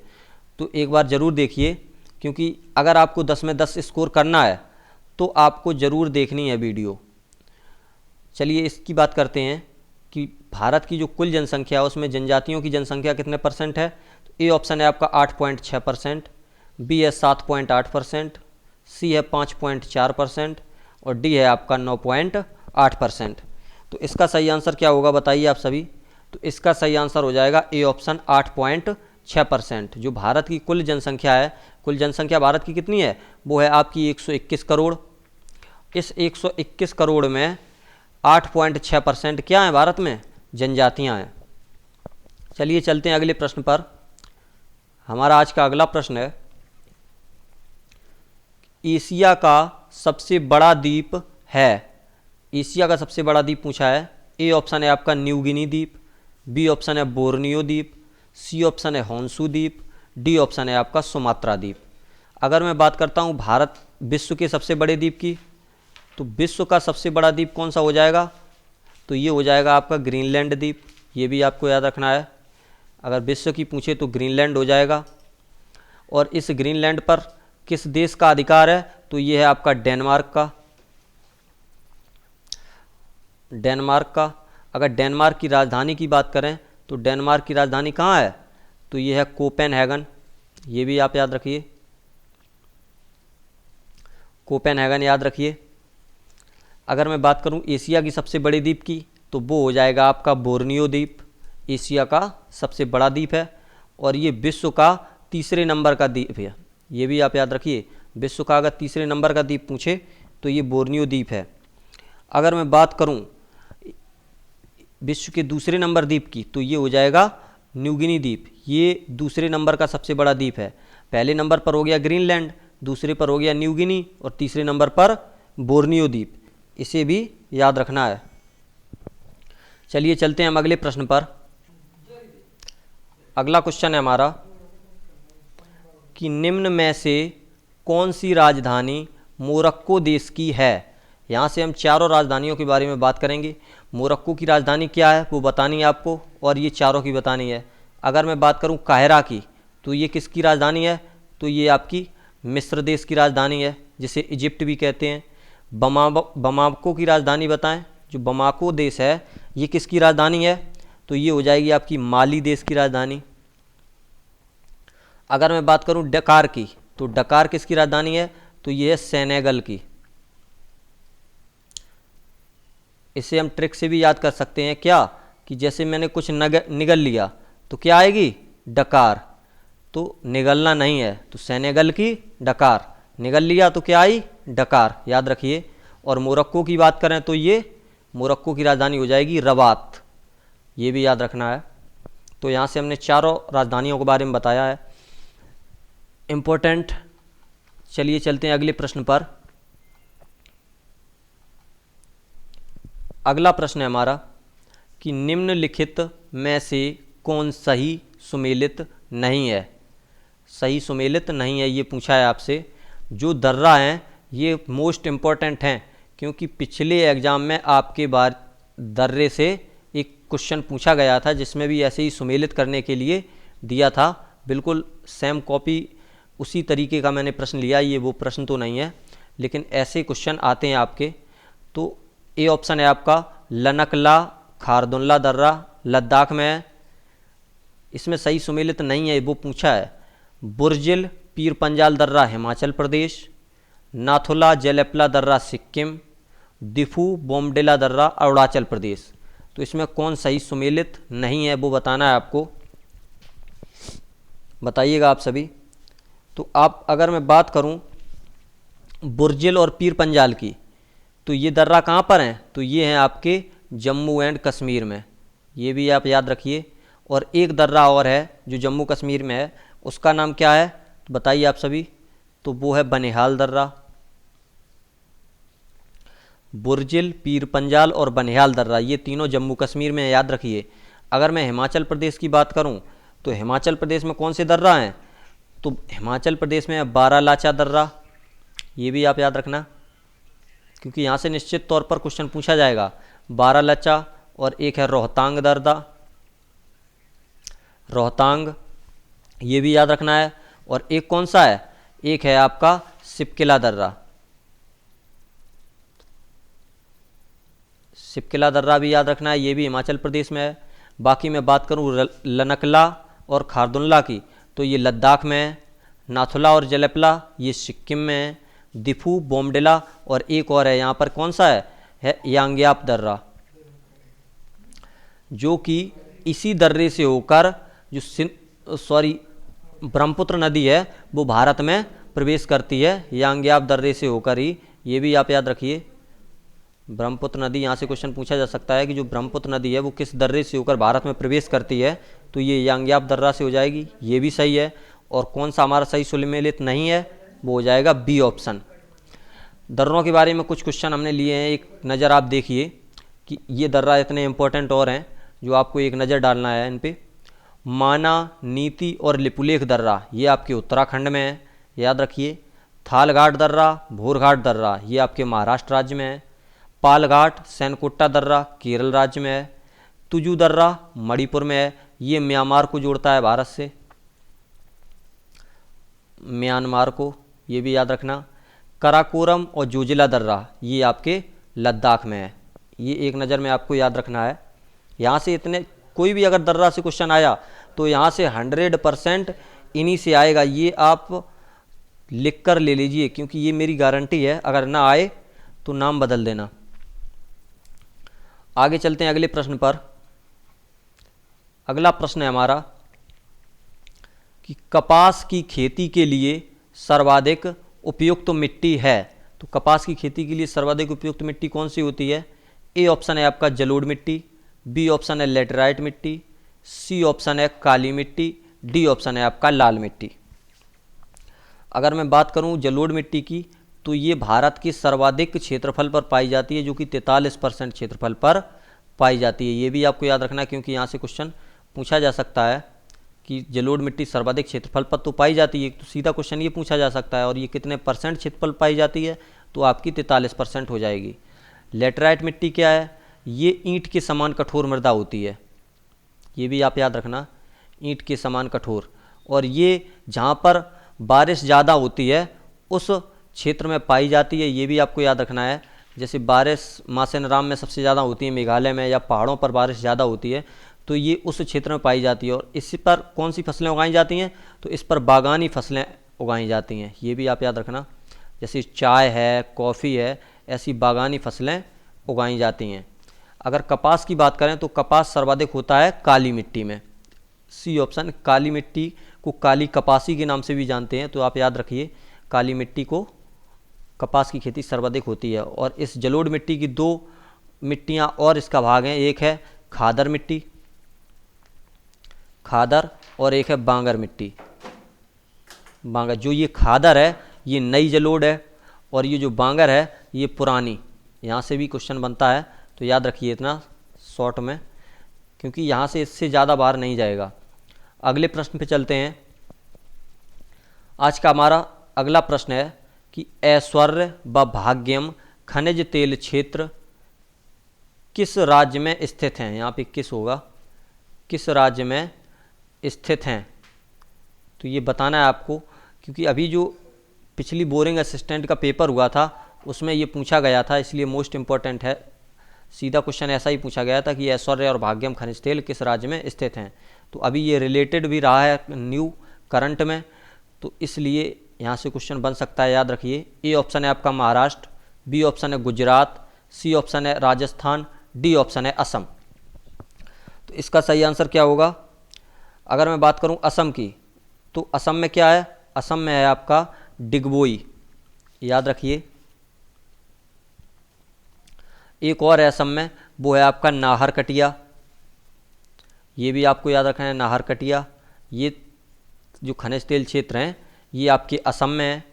तो एक बार ज़रूर देखिए, क्योंकि अगर आपको 10 में 10 स्कोर करना है तो आपको ज़रूर देखनी है वीडियो। चलिए इसकी बात करते हैं कि भारत की जो कुल जनसंख्या है उसमें जनजातियों की जनसंख्या कितने परसेंट है। तो ए ऑप्शन है आपका 8.6%, बी है 7.8%, सी है 5.4% और डी है आपका 9.8%। तो इसका सही आंसर क्या होगा बताइए आप सभी। तो इसका सही आंसर हो जाएगा ए ऑप्शन 8.6%। जो भारत की कुल जनसंख्या है, कुल जनसंख्या भारत की कितनी है, वो है आपकी 121 करोड़। इस 121 करोड़ में 8.6% क्या है भारत में, जनजातियां हैं। चलिए चलते हैं अगले प्रश्न पर। हमारा आज का अगला प्रश्न है, एशिया का सबसे बड़ा द्वीप है। एशिया का सबसे बड़ा द्वीप पूछा है। ए ऑप्शन है आपका न्यू गिनी द्वीप, बी ऑप्शन है बोर्नियो द्वीप, सी ऑप्शन है होन्शु द्वीप, डी ऑप्शन है आपका सुमात्रा द्वीप। अगर मैं बात करता हूँ भारत विश्व के सबसे बड़े द्वीप की, तो विश्व का सबसे बड़ा द्वीप कौन सा हो जाएगा, तो ये हो जाएगा आपका ग्रीनलैंड द्वीप। ये भी आपको याद रखना है, अगर विश्व की पूछे तो ग्रीनलैंड हो जाएगा। और इस ग्रीनलैंड पर किस देश का अधिकार है, तो ये है आपका डेनमार्क का। डेनमार्क का। अगर डेनमार्क की राजधानी की बात करें तो डेनमार्क की राजधानी कहाँ है, तो ये है कोपेनहेगन। ये भी आप याद रखिए, कोपेनहेगन याद रखिए। अगर मैं बात करूं एशिया की सबसे बड़े द्वीप की, तो वो हो जाएगा आपका बोर्नियो द्वीप। एशिया का सबसे बड़ा द्वीप है और ये विश्व का तीसरे नंबर का द्वीप है। ये भी आप याद रखिए, विश्व का अगर तीसरे नंबर का द्वीप पूछे तो ये बोर्नियो द्वीप है। अगर मैं बात करूं विश्व के दूसरे नंबर द्वीप की, तो ये हो जाएगा न्यू गिनी द्वीप। ये दूसरे नंबर का सबसे बड़ा द्वीप है। पहले नंबर पर हो गया ग्रीनलैंड, दूसरे पर हो गया न्यू गिनी और तीसरे नंबर पर बोर्नियो द्वीप। इसे भी याद रखना है। चलिए चलते हैं हम अगले प्रश्न पर। अगला क्वेश्चन है हमारा कि निम्न में से कौन सी राजधानी मोरक्को देश की है। यहाँ से हम चारों राजधानियों के बारे में बात करेंगे। मोरक्को की राजधानी क्या है वो बतानी है आपको, और ये चारों की बतानी है। अगर मैं बात करूँ काहिरा की, तो ये किसकी राजधानी है, तो ये आपकी मिस्र देश की राजधानी है, जिसे इजिप्ट भी कहते हैं। बमाको की राजधानी बताएं। जो बमाको देश है ये किसकी राजधानी है, तो ये हो जाएगी आपकी माली देश की राजधानी। अगर मैं बात करूं डकार की, तो डकार किसकी राजधानी है, तो ये है सेनेगल की। इसे हम ट्रिक से भी याद कर सकते हैं क्या, कि जैसे मैंने कुछ निगल लिया तो क्या आएगी, डकार। तो निगलना नहीं है, तो सेनेगल की डकार। निगल लिया तो क्या आई, डकार, याद रखिए। और मोरक्को की बात करें तो ये मोरक्को की राजधानी हो जाएगी रबात। ये भी याद रखना है। तो यहाँ से हमने चारों राजधानियों के बारे में बताया है, इम्पोर्टेंट। चलिए चलते हैं अगले प्रश्न पर। अगला प्रश्न है हमारा कि निम्नलिखित में से कौन सही सुमेलित नहीं है। सही सुमेलित नहीं है ये पूछा है आपसे। जो दर्रा हैं ये मोस्ट इम्पॉर्टेंट हैं, क्योंकि पिछले एग्ज़ाम में आपके बार दर्रे से एक क्वेश्चन पूछा गया था, जिसमें भी ऐसे ही सुमेलित करने के लिए दिया था। बिल्कुल सेम कॉपी उसी तरीके का मैंने प्रश्न लिया। ये वो प्रश्न तो नहीं है, लेकिन ऐसे क्वेश्चन आते हैं आपके। तो ए ऑप्शन है आपका लनकला खारदुल्ला दर्रा लद्दाख में है, इसमें सही सुमेलित नहीं है वो पूछा है। बुर्जिल पीर पंजाल दर्रा हिमाचल प्रदेश, नाथुला जेलेपला दर्रा सिक्किम, दिफू बोमडेला दर्रा अरुणाचल प्रदेश। तो इसमें कौन सही सुमेलित नहीं है वो बताना है आपको, बताइएगा आप सभी। तो आप अगर मैं बात करूं बुर्जिल और पीर पंजाल की, तो ये दर्रा कहाँ पर हैं, तो ये हैं आपके जम्मू एंड कश्मीर में, ये भी आप याद रखिए। और एक दर्रा और है जो जम्मू कश्मीर में है, उसका नाम क्या है तो बताइए आप सभी, तो वो है बनिहाल दर्रा। बुर्जिल, पीर पंजाल और बनिहाल दर्रा, ये तीनों जम्मू कश्मीर में, याद रखिए। अगर मैं हिमाचल प्रदेश की बात करूं तो हिमाचल प्रदेश में कौन से दर्रा हैं, तो हिमाचल प्रदेश में बारालाचा दर्रा, ये भी आप याद रखना क्योंकि यहाँ से निश्चित तौर पर क्वेश्चन पूछा जाएगा। बारालाचा, और एक है रोहतांग दर्रा, रोहतांग, ये भी याद रखना है। और एक कौन सा है, एक है आपका सिपकिला दर्रा, सिपकिला दर्रा भी याद रखना है, ये भी हिमाचल प्रदेश में है। बाकी मैं बात करूँ लनकला और खारदुल्ला की, तो ये लद्दाख में है। नाथुला और जलेपला ये सिक्किम में है। दिफू, बोमडिला और एक और है यहाँ पर, कौन सा है यांग्याप दर्रा, जो कि इसी दर्रे से होकर जो ब्रह्मपुत्र नदी है वो भारत में प्रवेश करती है, यांग्याप दर्रे से होकर ही, ये भी आप याद रखिए। ब्रह्मपुत्र नदी, यहाँ से क्वेश्चन पूछा जा सकता है कि जो ब्रह्मपुत्र नदी है वो किस दर्रे से होकर भारत में प्रवेश करती है, तो ये यांग्याप दर्रा से हो जाएगी, ये भी सही है। और कौन सा हमारा सही सुमेलित नहीं है, वो हो जाएगा बी ऑप्शन। दर्रों के बारे में कुछ क्वेश्चन हमने लिए हैं, एक नज़र आप देखिए कि ये दर्रा इतने इंपॉर्टेंट और हैं जो आपको एक नज़र डालना है इन पे। माना, नीति और लिपुलेख दर्रा, ये आपके उत्तराखंड में है, याद रखिए। थालघाट दर्रा, भोरघाट दर्रा, ये आपके महाराष्ट्र राज्य में है। पालघाट, सैनकुट्टा दर्रा केरल राज्य में है। तुजू दर्रा मणिपुर में है, ये म्यांमार को जोड़ता है भारत से, म्यांमार को, ये भी याद रखना। कराकोरम और जोजिला दर्रा, ये आपके लद्दाख में है, ये एक नज़र में आपको याद रखना है। यहाँ से इतने, कोई भी अगर दर्रा से क्वेश्चन आया तो यहाँ से 100% इन्हीं से आएगा, ये आप लिख कर ले लीजिए क्योंकि ये मेरी गारंटी है, अगर ना आए तो नाम बदल देना। आगे चलते हैं अगले प्रश्न पर। अगला प्रश्न है हमारा कि कपास की खेती के लिए सर्वाधिक उपयुक्त मिट्टी है, तो कपास की खेती के लिए सर्वाधिक उपयुक्त मिट्टी कौन सी होती है। ए ऑप्शन है आपका जलोढ़ मिट्टी, बी ऑप्शन है लेटराइट मिट्टी, सी ऑप्शन है काली मिट्टी, डी ऑप्शन है आपका लाल मिट्टी। अगर मैं बात करूं जलोढ़ मिट्टी की, तो ये भारत के सर्वाधिक क्षेत्रफल पर पाई जाती है, जो कि 43% क्षेत्रफल पर पाई जाती है, ये भी आपको याद रखना क्योंकि यहाँ से क्वेश्चन पूछा जा सकता है कि जलोढ़ मिट्टी सर्वाधिक क्षेत्रफल पर तो पाई जाती है, तो सीधा क्वेश्चन ये पूछा जा सकता है और ये कितने % क्षेत्रफल पाई जाती है, तो आपकी 43% हो जाएगी। लेटराइट मिट्टी क्या है, ये ईंट के समान कठोर मृदा होती है, ये भी आप याद रखना, ईंट के समान कठोर, और ये जहाँ पर बारिश ज़्यादा होती है उस क्षेत्र में पाई जाती है, ये भी आपको याद रखना है। जैसे बारिश मासेनराम में सबसे ज़्यादा होती है, मेघालय में, या पहाड़ों पर बारिश ज़्यादा होती है, तो ये उस क्षेत्र में पाई जाती है। और इस पर कौन सी फसलें उगाई जाती हैं, तो इस पर बागानी फसलें उगाई जाती हैं, ये भी आप याद रखना। जैसे चाय है, कॉफ़ी है, ऐसी बागानी फसलें उगाई जाती हैं। अगर कपास की बात करें तो कपास सर्वाधिक होता है काली मिट्टी में, सी ऑप्शन। काली मिट्टी को काली कपासी के नाम से भी जानते हैं, तो आप याद रखिए काली मिट्टी को कपास की खेती सर्वाधिक होती है। और इस जलोढ़ मिट्टी की 2 मिट्टियाँ और इसका भाग हैं, एक है खादर मिट्टी, खादर, और एक है बांगर मिट्टी, बांगर। जो ये खादर है ये नई जलोढ़ है, और ये जो बांगर है ये पुरानी। यहाँ से भी क्वेश्चन बनता है, तो याद रखिए इतना शॉर्ट में, क्योंकि यहाँ से इससे ज़्यादा बाहर नहीं जाएगा। अगले प्रश्न पे चलते हैं। आज का हमारा अगला प्रश्न है कि ऐश्वर्य व भाग्यम खनिज तेल क्षेत्र किस राज्य में स्थित हैं। यहाँ पे किस होगा, किस राज्य में स्थित हैं, तो ये बताना है आपको, क्योंकि अभी जो पिछली बोरिंग असिस्टेंट का पेपर हुआ था उसमें ये पूछा गया था, इसलिए मोस्ट इम्पॉर्टेंट है। सीधा क्वेश्चन ऐसा ही पूछा गया था कि ऐश्वर्य और भाग्यम खनिज तेल किस राज्य में स्थित हैं, तो अभी ये रिलेटेड भी रहा है न्यू करंट में, तो इसलिए यहाँ से क्वेश्चन बन सकता है, याद रखिए। ए ऑप्शन है आपका महाराष्ट्र, बी ऑप्शन है गुजरात, सी ऑप्शन है राजस्थान, डी ऑप्शन है असम। तो इसका सही आंसर क्या होगा? अगर मैं बात करूं असम की, तो असम में क्या है? असम में है आपका डिगबोई, याद रखिए। एक और है असम में, वो है आपका नाहरकटिया, ये भी आपको याद रखना है, नाहरकटिया। ये जो खनिज तेल क्षेत्र हैं ये आपके असम में है।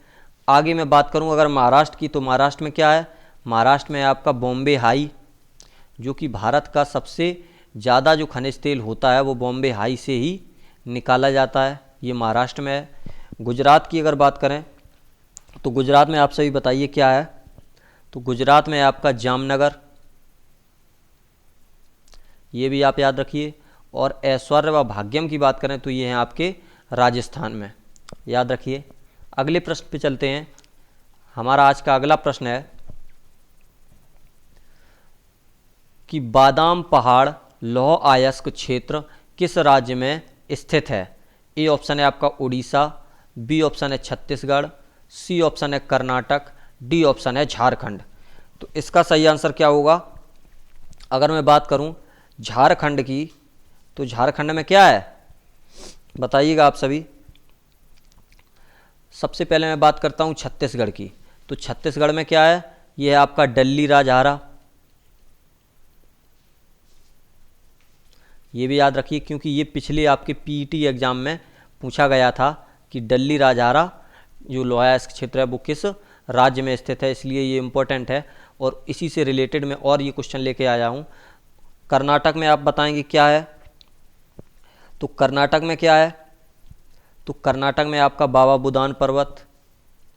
आगे मैं बात करूं अगर महाराष्ट्र की, तो महाराष्ट्र में क्या है? महाराष्ट्र में है आपका बॉम्बे हाई, जो कि भारत का सबसे ज़्यादा जो खनिज तेल होता है वो बॉम्बे हाई से ही निकाला जाता है, ये महाराष्ट्र में है। गुजरात की अगर बात करें, तो गुजरात में आप सभी बताइए क्या है? तो गुजरात में है आपका जामनगर, ये भी आप याद रखिए। और ऐश्वर्य व भाग्यम की बात करें तो ये हैं आपके राजस्थान में, याद रखिए। अगले प्रश्न पे चलते हैं। हमारा आज का अगला प्रश्न है कि बादाम पहाड़ लौह अयस्क क्षेत्र किस राज्य में स्थित है? ए ऑप्शन है आपका उड़ीसा, बी ऑप्शन है छत्तीसगढ़, सी ऑप्शन है कर्नाटक, डी ऑप्शन है झारखंड। तो इसका सही आंसर क्या होगा? अगर मैं बात करूं झारखंड की, तो झारखंड में क्या है बताइएगा आप सभी। सबसे पहले मैं बात करता हूं छत्तीसगढ़ की, तो छत्तीसगढ़ में क्या है? ये है आपका डल्ली राजहरा, ये भी याद रखिए क्योंकि ये पिछले आपके पीईटी एग्जाम में पूछा गया था कि डल्ली राजहरा जो लोह अयस्क क्षेत्र है वो किस राज्य में स्थित है, इसलिए ये इम्पोर्टेंट है। और इसी से रिलेटेड मैं और ये क्वेश्चन लेके आया हूँ। कर्नाटक में आप बताएंगे क्या है? तो कर्नाटक में क्या है? तो कर्नाटक में आपका बाबा बुदान पर्वत,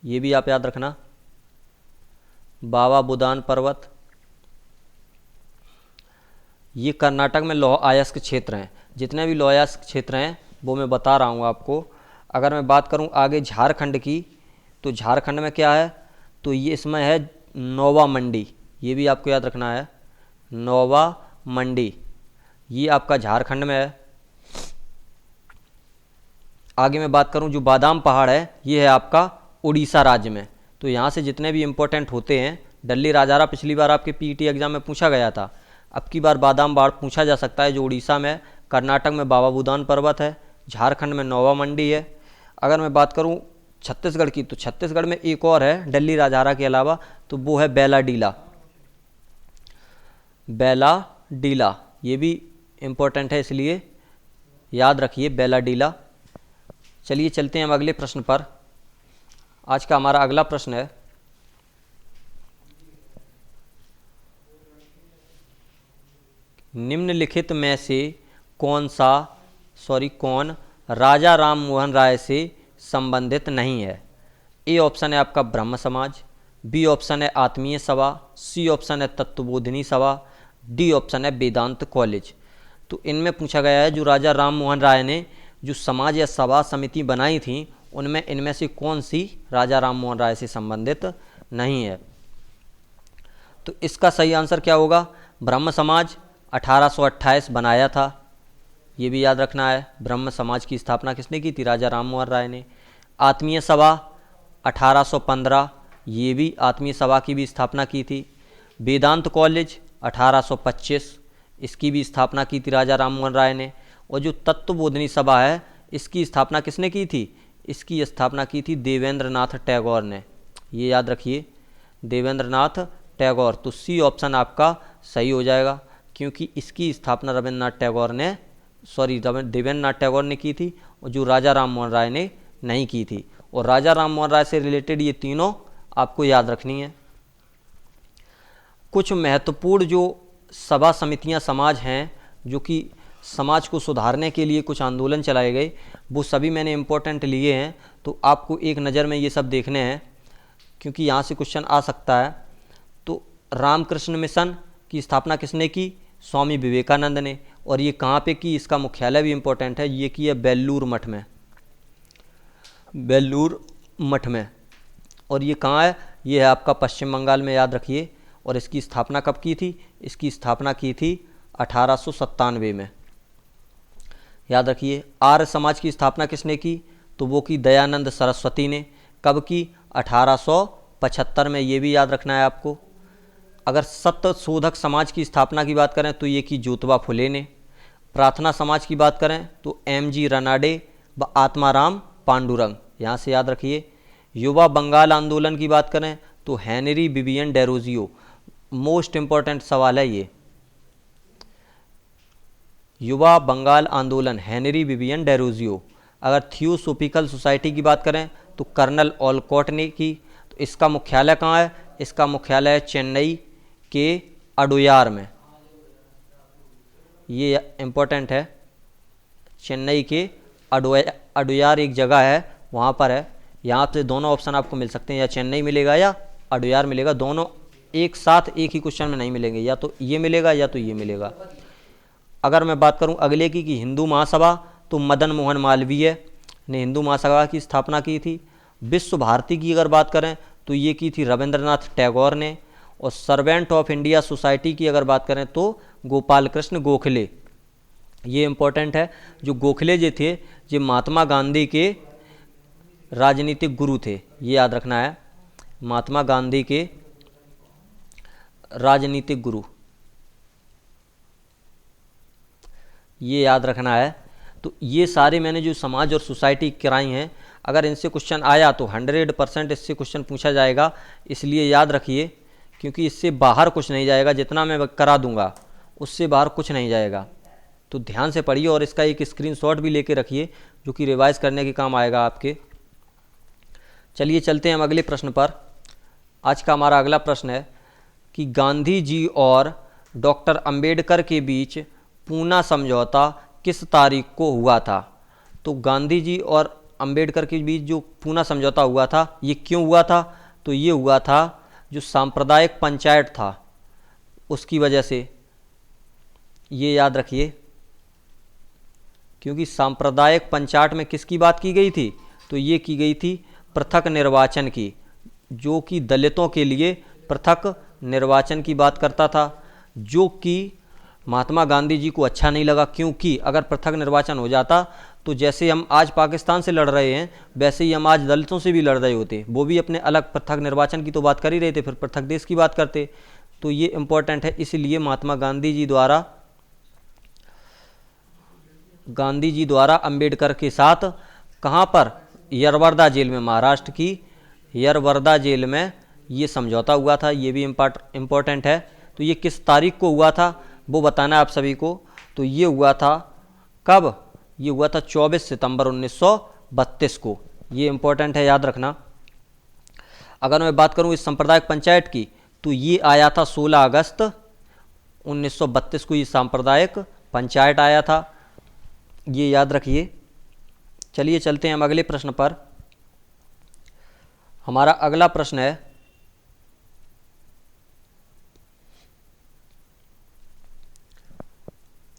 ये भी आप याद रखना, बाबा बुदान पर्वत। ये कर्नाटक में लौह अयस्क क्षेत्र हैं। जितने भी लौह अयस्क क्षेत्र हैं वो मैं बता रहा हूँ आपको। अगर मैं बात करूँ आगे झारखंड की, तो झारखंड में क्या है? तो ये इसमें है नौवा मंडी, ये भी आपको याद रखना है, नौवा मंडी, ये आपका झारखंड में है। आगे मैं बात करूं जो बादाम पहाड़ है ये है आपका उड़ीसा राज्य में। तो यहाँ से जितने भी इम्पोर्टेंट होते हैं, डल्ली राजहरा पिछली बार आपके पीईटी एग्जाम में पूछा गया था, अब की बार बादाम पहाड़ पूछा जा सकता है जो उड़ीसा में है। कर्नाटक में बाबा बुदान पर्वत है, झारखंड में नौवा मंडी है। अगर मैं बात करूं छत्तीसगढ़ की, तो छत्तीसगढ़ में एक और है डल्ली राजहरा के अलावा, तो वो है बेलाडीला, बेलाडीला, ये भी इम्पोर्टेंट है इसलिए याद रखिए बेलाडीला। चलिए चलते हैं हम अगले प्रश्न पर। आज का हमारा अगला प्रश्न है निम्नलिखित में से कौन राजा राम मोहन राय से संबंधित नहीं है? ए ऑप्शन है आपका ब्रह्म समाज, बी ऑप्शन है आत्मीय सभा, सी ऑप्शन है तत्वबोधिनी सभा, डी ऑप्शन है वेदांत कॉलेज। तो इनमें पूछा गया है जो राजा राम मोहन राय ने जो समाज या सभा समिति बनाई थी उनमें इनमें से कौन सी राजा राम मोहन राय से संबंधित नहीं है? तो इसका सही आंसर क्या होगा? ब्रह्म समाज 1828 बनाया था, ये भी याद रखना है। ब्रह्म समाज की स्थापना किसने की थी? राजा राम मोहन राय ने। आत्मीय सभा 1815, ये भी आत्मीय सभा की भी स्थापना की थी। वेदांत कॉलेज 1825, इसकी भी स्थापना की थी राजा राम मोहन राय ने। और जो तत्वबोधिनी सभा है इसकी स्थापना किसने की थी? इसकी स्थापना की थी देवेंद्र नाथ टैगोर ने, ये याद रखिए, देवेंद्र नाथ टैगोर। तो सी ऑप्शन आपका सही हो जाएगा क्योंकि इसकी स्थापना देवेंद्र नाथ टैगोर ने की थी और जो राजा राम मोहन राय ने नहीं की थी। और राजा राम मोहन राय से रिलेटेड ये तीनों आपको याद रखनी है। कुछ महत्वपूर्ण जो सभा समितियां समाज हैं जो कि समाज को सुधारने के लिए कुछ आंदोलन चलाए गए, वो सभी मैंने इम्पोर्टेंट लिए हैं। तो आपको एक नज़र में ये सब देखने हैं क्योंकि यहाँ से क्वेश्चन आ सकता है। तो रामकृष्ण मिशन की स्थापना किसने की? स्वामी विवेकानंद ने। और ये कहाँ पे की? इसका मुख्यालय भी इम्पोर्टेंट है, ये की है बेल्लूर मठ में, बेल्लूर मठ में। और ये कहाँ है? ये है आपका पश्चिम बंगाल में, याद रखिए। और इसकी स्थापना कब की थी? इसकी स्थापना की थी 1897 में, याद रखिए। आर्य समाज की स्थापना किसने की? तो वो की दयानंद सरस्वती ने। कब की? 1875 में, ये भी याद रखना है आपको। अगर सत्य शोधक समाज की स्थापना की बात करें तो ये की ज्योतिबा फुले ने। प्रार्थना समाज की बात करें तो एम.जी. रनाडे व आत्माराम पांडुरंग, यहाँ से याद रखिए। युवा बंगाल आंदोलन की बात करें तो Henry Vivian Derozio, most important सवाल है ये। युवा बंगाल आंदोलन हेनरी विवियन डेरोजियो। अगर थियोसोफिकल सोसाइटी की बात करें तो कर्नल ओलकॉट ने की। तो इसका मुख्यालय कहाँ है? इसका मुख्यालय है चेन्नई के अडुयार में, ये इम्पोर्टेंट है। चेन्नई के अडुयार एक जगह है, वहाँ पर है। यहाँ से दोनों ऑप्शन आपको मिल सकते हैं, या चेन्नई मिलेगा या अडुयार मिलेगा। दोनों एक साथ एक ही क्वेश्चन में नहीं मिलेंगे, या तो ये मिलेगा या तो ये मिलेगा। अगर मैं बात करूं अगले की कि हिंदू महासभा, तो मदन मोहन मालवीय ने हिंदू महासभा की स्थापना की थी। विश्व भारती की अगर बात करें तो ये की थी रविंद्रनाथ टैगोर ने। और सर्वेंट ऑफ इंडिया सोसाइटी की अगर बात करें तो गोपाल कृष्ण गोखले, ये इम्पोर्टेंट है। जो गोखले जी थे, ये महात्मा गांधी के राजनीतिक गुरु थे, ये याद रखना है। महात्मा गांधी के राजनीतिक गुरु, ये याद रखना है। तो ये सारे मैंने जो समाज और सोसाइटी कराई हैं, अगर इनसे क्वेश्चन आया तो 100% इससे क्वेश्चन पूछा जाएगा, इसलिए याद रखिए, क्योंकि इससे बाहर कुछ नहीं जाएगा। जितना मैं करा दूंगा उससे बाहर कुछ नहीं जाएगा। तो ध्यान से पढ़िए और इसका एक स्क्रीनशॉट भी लेके रखिए, जो कि रिवाइज करने के काम आएगा आपके। चलिए चलते हैं हम अगले प्रश्न पर। आज का हमारा अगला प्रश्न है कि गांधी जी और डॉक्टर अंबेडकर के बीच पूना समझौता किस तारीख को हुआ था? तो गांधी जी और अंबेडकर के बीच जो पूना समझौता हुआ था, ये क्यों हुआ था? तो ये हुआ था जो सांप्रदायिक पंचायत था उसकी वजह से, ये याद रखिए। क्योंकि सांप्रदायिक पंचायत में किसकी बात की गई थी? तो ये की गई थी पृथक निर्वाचन की, जो कि दलितों के लिए पृथक निर्वाचन की बात करता था, जो कि महात्मा गांधी जी को अच्छा नहीं लगा। क्योंकि अगर पृथक निर्वाचन हो जाता तो जैसे हम आज पाकिस्तान से लड़ रहे हैं, वैसे ही हम आज दलितों से भी लड़ रहे होते। वो भी अपने अलग पृथक निर्वाचन की तो बात कर ही रहे थे, फिर पृथक देश की बात करते। तो ये इम्पोर्टेंट है, इसलिए महात्मा गांधी जी द्वारा अंबेडकर के साथ कहाँ पर? यरवर्दा जेल में, महाराष्ट्र की यरवर्दा जेल में ये समझौता हुआ था। ये भी इम्पोर्टेंट है। तो ये किस तारीख को हुआ था वो बताना है आप सभी को। तो ये हुआ था कब? ये हुआ था 24 सितंबर 1932 को। ये इम्पोर्टेंट है, याद रखना। अगर मैं बात करूं इस सांप्रदायिक पंचायत की, तो ये आया था 16 अगस्त 1932 को, ये सांप्रदायिक पंचायत आया था, ये याद रखिए। चलिए चलते हैं हम अगले प्रश्न पर। हमारा अगला प्रश्न है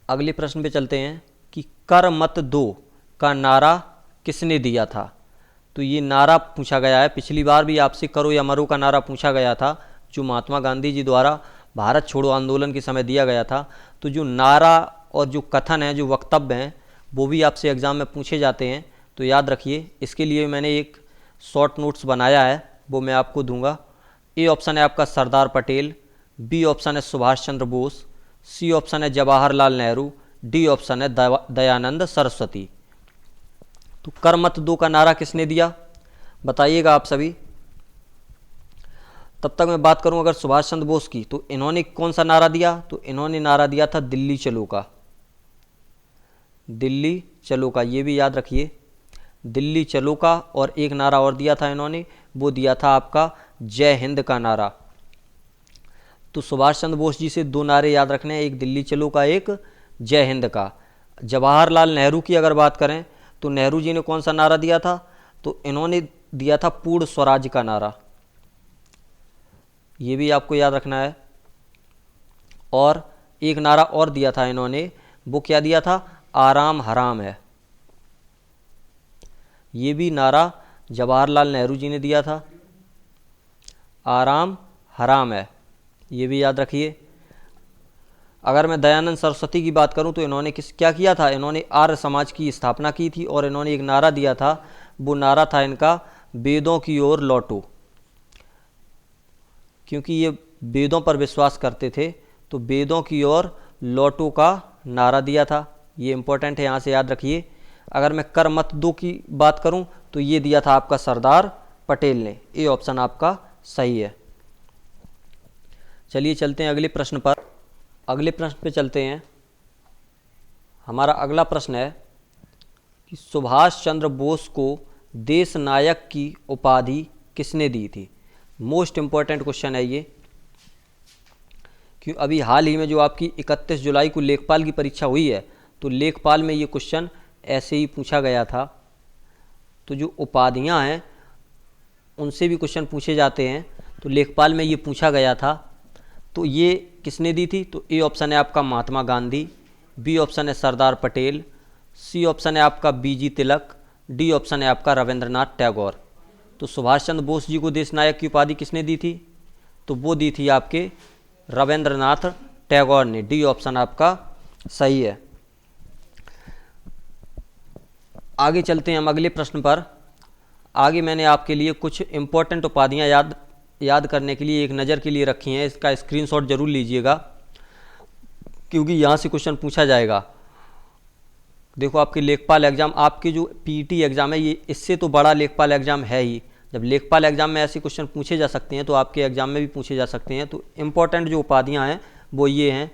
अगले प्रश्न पे चलते हैं कि कर मत दो का नारा किसने दिया था? तो ये नारा पूछा गया है। पिछली बार भी आपसे करो या मरो का नारा पूछा गया था, जो महात्मा गांधी जी द्वारा भारत छोड़ो आंदोलन के समय दिया गया था। तो जो नारा और जो कथन है, जो वक्तव्य हैं, वो भी आपसे एग्ज़ाम में पूछे जाते हैं। तो याद रखिए, इसके लिए मैंने एक शॉर्ट नोट्स बनाया है, वो मैं आपको दूंगा। ए ऑप्शन है आपका सरदार पटेल, बी ऑप्शन है सुभाष चंद्र बोस, सी ऑप्शन है जवाहरलाल नेहरू, डी ऑप्शन है दयानंद सरस्वती। तो कर मत दो का नारा किसने दिया बताइएगा आप सभी। तब तक मैं बात करूं अगर सुभाष चंद्र बोस की, तो इन्होंने कौन सा नारा दिया? तो इन्होंने नारा दिया था दिल्ली चलो का, दिल्ली चलो का, ये भी याद रखिए, दिल्ली चलो का। और एक नारा और दिया था इन्होंने, वो दिया था आपका जय हिंद का नारा। तो सुभाष चंद्र बोस जी से दो नारे याद रखने हैं, एक दिल्ली चलो का, एक जय हिंद का। जवाहरलाल नेहरू की अगर बात करें तो नेहरू जी ने कौन सा नारा दिया था? तो इन्होंने दिया था पूर्ण स्वराज का नारा, ये भी आपको याद रखना है। और एक नारा और दिया था इन्होंने, वो क्या दिया था? आराम हराम है। ये भी नारा जवाहरलाल नेहरू जी ने दिया था, आराम हराम है, ये भी याद रखिए। अगर मैं दयानंद सरस्वती की बात करूं तो इन्होंने क्या किया था? इन्होंने आर्य समाज की स्थापना की थी और इन्होंने एक नारा दिया था, वो नारा था इनका वेदों की ओर लौटो। क्योंकि ये वेदों पर विश्वास करते थे, तो वेदों की ओर लौटो का नारा दिया था। ये इंपॉर्टेंट है, यहाँ से याद रखिए। अगर मैं कर मत दो की बात करूं तो ये दिया था आपका सरदार पटेल ने। ये ऑप्शन आपका सही है। चलिए चलते हैं अगले प्रश्न पर। अगले प्रश्न पे चलते हैं। हमारा अगला प्रश्न है कि सुभाष चंद्र बोस को देश नायक की उपाधि किसने दी थी। मोस्ट इम्पॉर्टेंट क्वेश्चन है ये, क्यों अभी हाल ही में जो आपकी 31 जुलाई को लेखपाल की परीक्षा हुई है, तो लेखपाल में ये क्वेश्चन ऐसे ही पूछा गया था। तो जो उपाधियां हैं उनसे भी क्वेश्चन पूछे जाते हैं, तो लेखपाल में ये पूछा गया था। तो ये किसने दी थी, तो ए ऑप्शन है आपका महात्मा गांधी, बी ऑप्शन है सरदार पटेल, सी ऑप्शन है आपका बीजी तिलक, डी ऑप्शन है आपका रविंद्रनाथ टैगोर। तो सुभाष चंद्र बोस जी को देश नायक की उपाधि किसने दी थी, तो वो दी थी आपके रविंद्रनाथ टैगोर ने। डी ऑप्शन आपका सही है। आगे चलते हैं हम अगले प्रश्न पर। आगे मैंने आपके लिए कुछ इंपॉर्टेंट उपाधियां याद करने के लिए एक नज़र के लिए रखी हैं। इसका स्क्रीनशॉट जरूर लीजिएगा, क्योंकि यहाँ से क्वेश्चन पूछा जाएगा। देखो आपके लेखपाल एग्जाम, आपके जो पीटी एग्जाम है, ये इससे तो बड़ा लेखपाल एग्जाम है ही। जब लेखपाल एग्जाम में ऐसे क्वेश्चन पूछे जा सकते हैं, तो आपके एग्जाम में भी पूछे जा सकते हैं। तो इम्पोर्टेंट जो उपाधियाँ हैं वो ये हैं।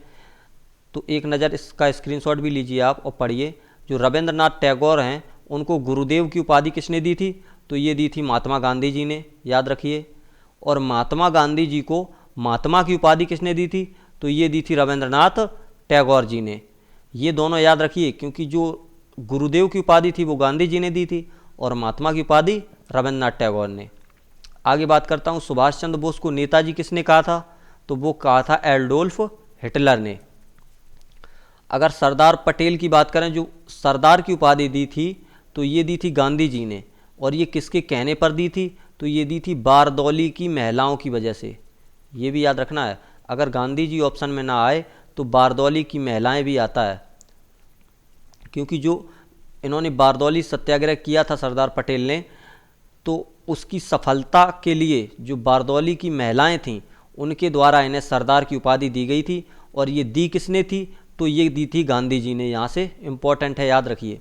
तो एक नज़र इसका स्क्रीनशॉट भी लीजिए आप और पढ़िए। जो रविंद्रनाथ टैगोर हैं, उनको गुरुदेव की उपाधि किसने दी थी, तो ये दी थी महात्मा गांधी जी ने, याद रखिए। और महात्मा गांधी जी को महात्मा की उपाधि किसने दी थी, तो ये दी थी रविंद्रनाथ टैगोर जी ने। ये दोनों याद रखिए, क्योंकि जो गुरुदेव की उपाधि थी वो गांधी जी ने दी थी और महात्मा की उपाधि रविंद्रनाथ टैगोर ने। आगे बात करता हूँ, सुभाष चंद्र बोस को नेताजी किसने कहा था, तो वो कहा था एडोल्फ हिटलर ने। अगर सरदार पटेल की बात करें, जो सरदार की उपाधि दी थी, तो ये दी थी गांधी जी ने। और ये किसके कहने पर दी थी, तो ये दी थी बारदौली की महिलाओं की वजह से। ये भी याद रखना है, अगर गांधी जी ऑप्शन में ना आए तो बारदौली की महिलाएं भी आता है, क्योंकि जो इन्होंने बारदौली सत्याग्रह किया था सरदार पटेल ने, तो उसकी सफलता के लिए जो बारदौली की महिलाएं थीं, उनके द्वारा इन्हें सरदार की उपाधि दी गई थी। और ये दी किसने थी, तो ये दी थी गांधी जी ने। यहाँ से इम्पोर्टेंट है, याद रखिए।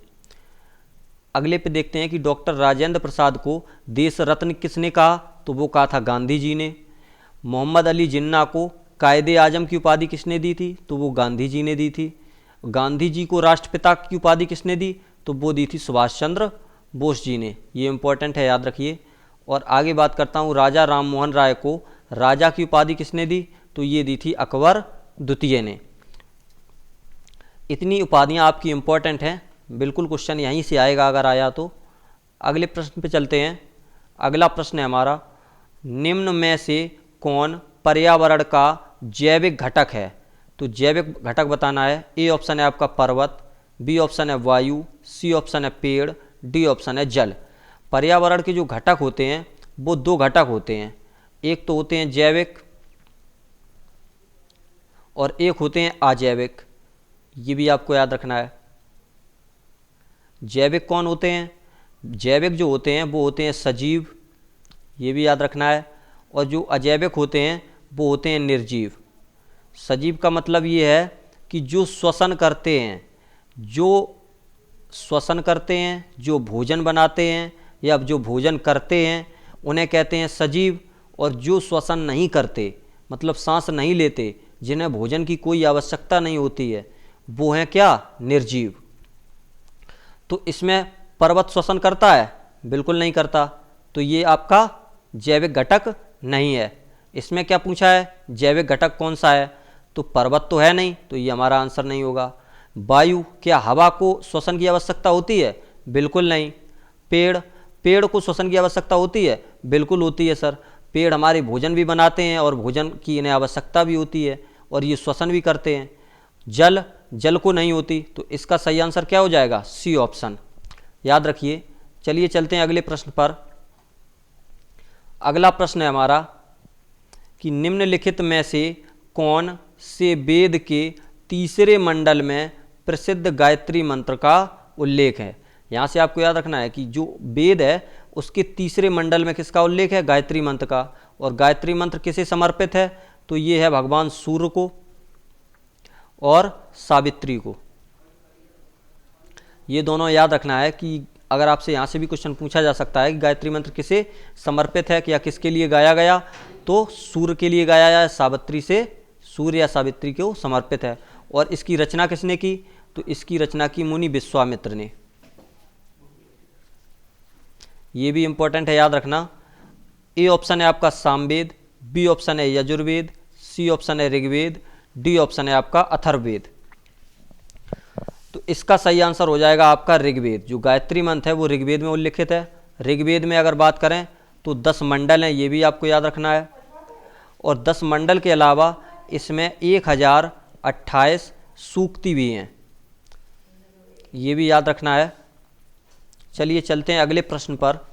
अगले पे देखते हैं कि डॉक्टर राजेंद्र प्रसाद को देश रत्न किसने कहा, तो वो कहा था गांधी जी ने। मोहम्मद अली जिन्ना को कायदे आजम की उपाधि किसने दी थी, तो वो गांधी जी ने दी थी। गांधी जी को राष्ट्रपिता की उपाधि किसने दी, तो वो दी थी सुभाष चंद्र बोस जी ने। ये इंपॉर्टेंट है, याद रखिए। और आगे बात करता हूँ, राजा राम मोहन राय को राजा की उपाधि किसने दी, तो ये दी थी अकबर द्वितीय ने। इतनी उपाधियाँ आपकी इंपॉर्टेंट हैं, बिल्कुल क्वेश्चन यहीं से आएगा अगर आया तो। अगले प्रश्न पे चलते हैं। अगला प्रश्न है हमारा, निम्न में से कौन पर्यावरण का जैविक घटक है, तो जैविक घटक बताना है। ए ऑप्शन है आपका पर्वत, बी ऑप्शन है वायु, सी ऑप्शन है पेड़, डी ऑप्शन है जल। पर्यावरण के जो घटक होते हैं वो दो घटक होते हैं, एक तो होते हैं जैविक और एक होते हैं अजैविक। ये भी आपको याद रखना है। जैविक कौन होते हैं, जैविक जो होते हैं वो होते हैं सजीव, ये भी याद रखना है। और जो अजैविक होते हैं वो होते हैं निर्जीव। सजीव का मतलब ये है कि जो श्वसन करते हैं, जो भोजन बनाते हैं या जो भोजन करते हैं, उन्हें कहते हैं सजीव। और जो श्वसन नहीं करते, मतलब सांस नहीं लेते, जिन्हें भोजन की कोई आवश्यकता नहीं होती है, वो हैं क्या, निर्जीव। तो इसमें पर्वत श्वसन करता है, बिल्कुल नहीं करता, तो ये आपका जैविक घटक नहीं है। इसमें क्या पूछा है, जैविक घटक कौन सा है, तो पर्वत तो है नहीं, तो ये हमारा आंसर नहीं होगा। वायु, क्या हवा को श्वसन की आवश्यकता होती है, बिल्कुल नहीं। पेड़ को श्वसन की आवश्यकता होती है, बिल्कुल होती है सर। पेड़ हमारे भोजन भी बनाते हैं और भोजन की इन्हें आवश्यकता भी होती है और ये श्वसन भी करते हैं। जल को नहीं होती, तो इसका सही आंसर क्या हो जाएगा, सी ऑप्शन, याद रखिए। चलिए चलते हैं अगले प्रश्न पर। अगला प्रश्न है हमारा कि निम्नलिखित में से कौन से वेद के तीसरे मंडल में प्रसिद्ध गायत्री मंत्र का उल्लेख है। यहाँ से आपको याद रखना है कि जो वेद है उसके तीसरे मंडल में किसका उल्लेख है, गायत्री मंत्र का। और गायत्री मंत्र किसे समर्पित है, तो ये है भगवान सूर्य को और सावित्री को। ये दोनों याद रखना है कि अगर आपसे यहाँ से भी क्वेश्चन पूछा जा सकता है कि गायत्री मंत्र किसे समर्पित है या किसके लिए गाया गया, तो सूर्य के लिए गाया है, सावित्री से सूर्य या सावित्री को समर्पित है। और इसकी रचना किसने की, तो इसकी रचना की मुनि विश्वामित्र ने। ये भी इंपॉर्टेंट है, याद रखना। ए ऑप्शन है आपका सामवेद, बी ऑप्शन है यजुर्वेद, सी ऑप्शन है ऋग्वेद, डी ऑप्शन है आपका अथर्ववेद। तो इसका सही आंसर हो जाएगा आपका ऋग्वेद। जो गायत्री मंत्र है वो ऋग्वेद में उल्लिखित है। ऋग्वेद में अगर बात करें तो 10 मंडल हैं, ये भी आपको याद रखना है। और 10 मंडल के अलावा इसमें 1028 सूक्ति भी हैं, ये भी याद रखना है। चलिए चलते हैं अगले प्रश्न पर।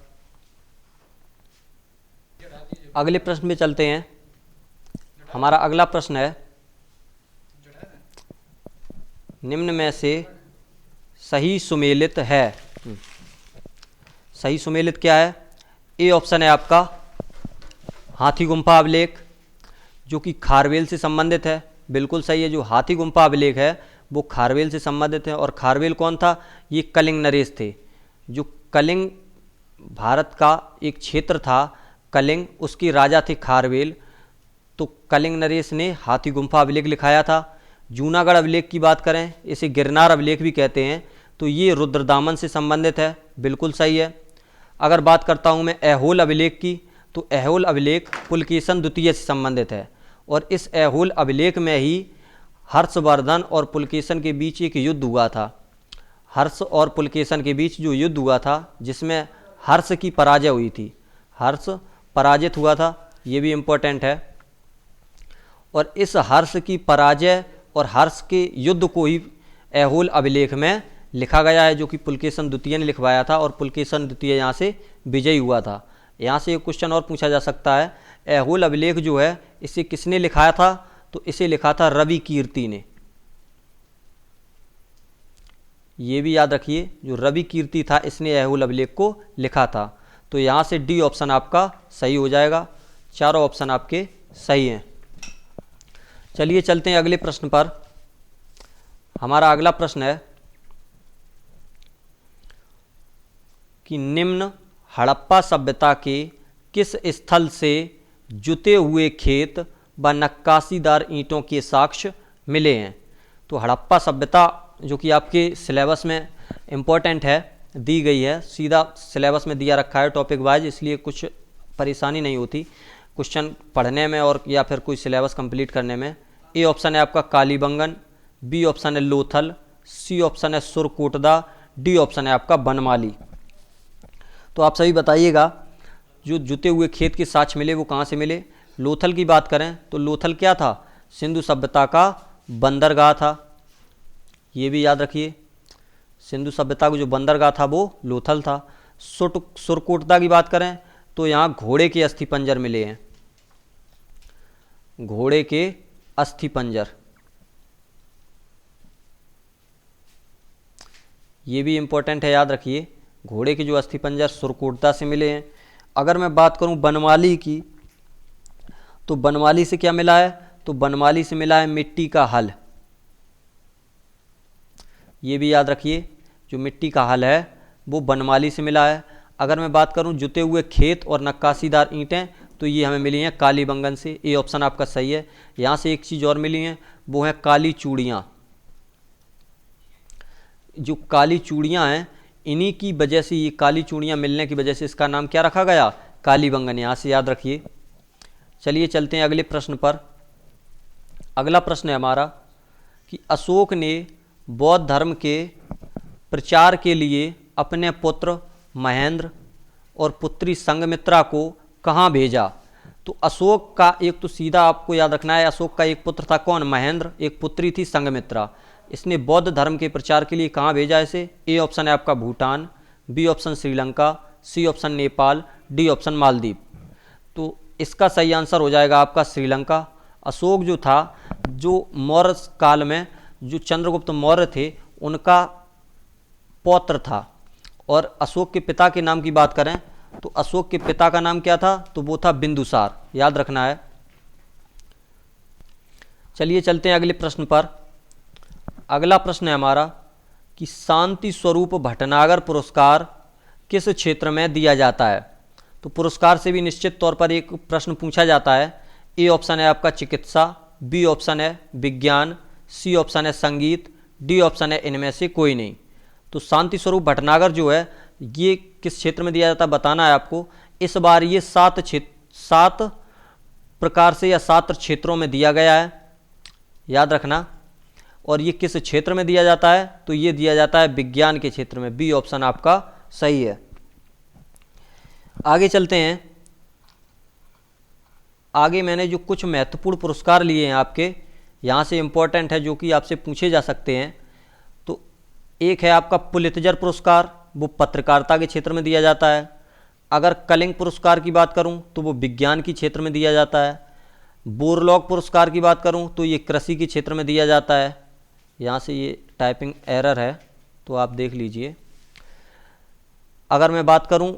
अगले प्रश्न में चलते हैं। हमारा अगला प्रश्न है, निम्न में से सही सुमेलित है। सही सुमेलित क्या है? ए ऑप्शन है आपका हाथी गुम्फा अभिलेख, जो कि खारवेल से संबंधित है। बिल्कुल सही है, जो हाथी गुम्फा अभिलेख है वो खारवेल से संबंधित है। और खारवेल कौन था? ये कलिंग नरेश थे। जो कलिंग भारत का एक क्षेत्र था, कलिंग, उसके राजा थे खारवेल। तो कलिंग नरेश ने हाथी गुम्फा अभिलेख लिखाया था। जूनागढ़ अभिलेख की बात करें, इसे गिरनार अभिलेख भी कहते हैं, तो ये रुद्रदामन से संबंधित है। बिल्कुल सही है। अगर बात करता हूँ मैं ऐहोल अभिलेख की, तो ऐहोल अभिलेख पुलकेशन द्वितीय से संबंधित है। और इस ऐहोल अभिलेख में ही हर्षवर्धन और पुलकेशन के बीच एक युद्ध हुआ था। हर्ष और पुलकेशन के बीच जो युद्ध हुआ था, जिसमें हर्ष की पराजय हुई थी, हर्ष पराजित हुआ था, ये भी इम्पोर्टेंट है। और इस हर्ष की पराजय और हर्ष के युद्ध को ही ऐहोल अभिलेख में लिखा गया है, जो कि पुलकेशन द्वितीय ने लिखवाया था। और पुलकेशन द्वितीय यहाँ से विजयी हुआ था। यहाँ से एक क्वेश्चन और पूछा जा सकता है, ऐहोल अभिलेख जो है इसे किसने लिखाया था? तो इसे लिखा था रवि कीर्ति ने। ये भी याद रखिए, जो रवि कीर्ति था इसने ऐहोल अभिलेख को लिखा था। तो यहाँ से डी ऑप्शन आपका सही हो जाएगा। चारों ऑप्शन आपके सही हैं। चलिए चलते हैं अगले प्रश्न पर। हमारा अगला प्रश्न है कि निम्न हड़प्पा सभ्यता के किस स्थल से जुते हुए खेत व नक्काशीदार ईंटों के साक्ष्य मिले हैं? तो हड़प्पा सभ्यता जो कि आपके सिलेबस में इम्पोर्टेंट है, दी गई है, सीधा सिलेबस में दिया रखा है टॉपिक वाइज, इसलिए कुछ परेशानी नहीं होती क्वेश्चन पढ़ने में और या फिर कोई सिलेबस कंप्लीट करने में। ए ऑप्शन है आपका कालीबंगन, बी ऑप्शन है लोथल, सी ऑप्शन है सुरकोटदा, डी ऑप्शन है आपका बनमाली। तो आप सभी बताइएगा, जो जुते हुए खेत के साक्ष्य मिले वो कहाँ से मिले? लोथल की बात करें तो लोथल क्या था? सिंधु सभ्यता का बंदरगाह था, ये भी याद रखिए। सिंधु सभ्यता का जो बंदरगाह था वो लोथल था। सुरकोटदा की बात करें तो यहाँ घोड़े के अस्थिपंजर मिले हैं, घोड़े के अस्थिपंजर, ये भी इंपॉर्टेंट है, याद रखिए। घोड़े के जो अस्थिपंजर सुरकोटदा से मिले हैं। अगर मैं बात करूं बनमाली की, तो बनमाली से क्या मिला है? तो बनमाली से मिला है मिट्टी का हल, ये भी याद रखिए। जो मिट्टी का हल है वो बनमाली से मिला है। अगर मैं बात करूं जुते हुए खेत और नक्काशीदार ईंटें, तो ये हमें मिली हैं कालीबंगन से। ए ऑप्शन आपका सही है। यहाँ से एक चीज़ और मिली है, वो है काली चूड़ियाँ। जो काली चूड़ियाँ हैं, इन्हीं की वजह से, ये काली चूड़ियाँ मिलने की वजह से इसका नाम क्या रखा गया? कालीबंगन। यहाँ से याद रखिए। चलिए चलते हैं अगले प्रश्न पर। अगला प्रश्न है हमारा कि अशोक ने बौद्ध धर्म के प्रचार के लिए अपने पुत्र महेंद्र और पुत्री संघमित्रा को कहाँ भेजा? तो अशोक का एक, तो सीधा आपको याद रखना है, अशोक का एक पुत्र था कौन? महेंद्र, एक पुत्री थी संघमित्रा। इसने बौद्ध धर्म के प्रचार के लिए कहाँ भेजा इसे? ए ऑप्शन है आपका Bhutan, B option Sri Lanka, C option Nepal, D option Maldives. तो इसका सही आंसर हो जाएगा आपका श्रीलंका। अशोक जो था, जो मौर्य काल में जो चंद्रगुप्त मौर्य थे उनका पौत्र था। और अशोक के पिता के नाम की बात करें तो अशोक के पिता का नाम क्या था? तो वो था बिंदुसार, याद रखना है। चलिए चलते हैं अगले प्रश्न पर। अगला प्रश्न है हमारा कि शांति स्वरूप भटनागर पुरस्कार किस क्षेत्र में दिया जाता है। तो पुरस्कार से भी निश्चित तौर पर एक प्रश्न पूछा जाता है। ए ऑप्शन है आपका चिकित्सा, बी ऑप्शन है विज्ञान, सी ऑप्शन है संगीत, डी ऑप्शन है इनमें से कोई नहीं। तो शांति स्वरूप भटनागर जो है ये किस क्षेत्र में दिया जाता है बताना है आपको। इस बार ये 7 प्रकार से या 7 क्षेत्रों में दिया गया है, याद रखना। और ये किस क्षेत्र में दिया जाता है, तो ये दिया जाता है विज्ञान के क्षेत्र में। बी ऑप्शन आपका सही है। आगे चलते हैं। आगे मैंने जो कुछ महत्वपूर्ण पुरस्कार लिए हैं आपके, यहाँ से इम्पोर्टेंट है जो कि आपसे पूछे जा सकते हैं। तो एक है आपका पुलित्जर पुरस्कार, वो पत्रकारिता के क्षेत्र में दिया जाता है। अगर कलिंग पुरस्कार की बात करूं तो वो विज्ञान के क्षेत्र में दिया जाता है। बोरलॉग पुरस्कार की बात करूं तो ये कृषि के क्षेत्र में दिया जाता है। यहाँ से ये टाइपिंग एरर है तो आप देख लीजिए। अगर मैं बात करूं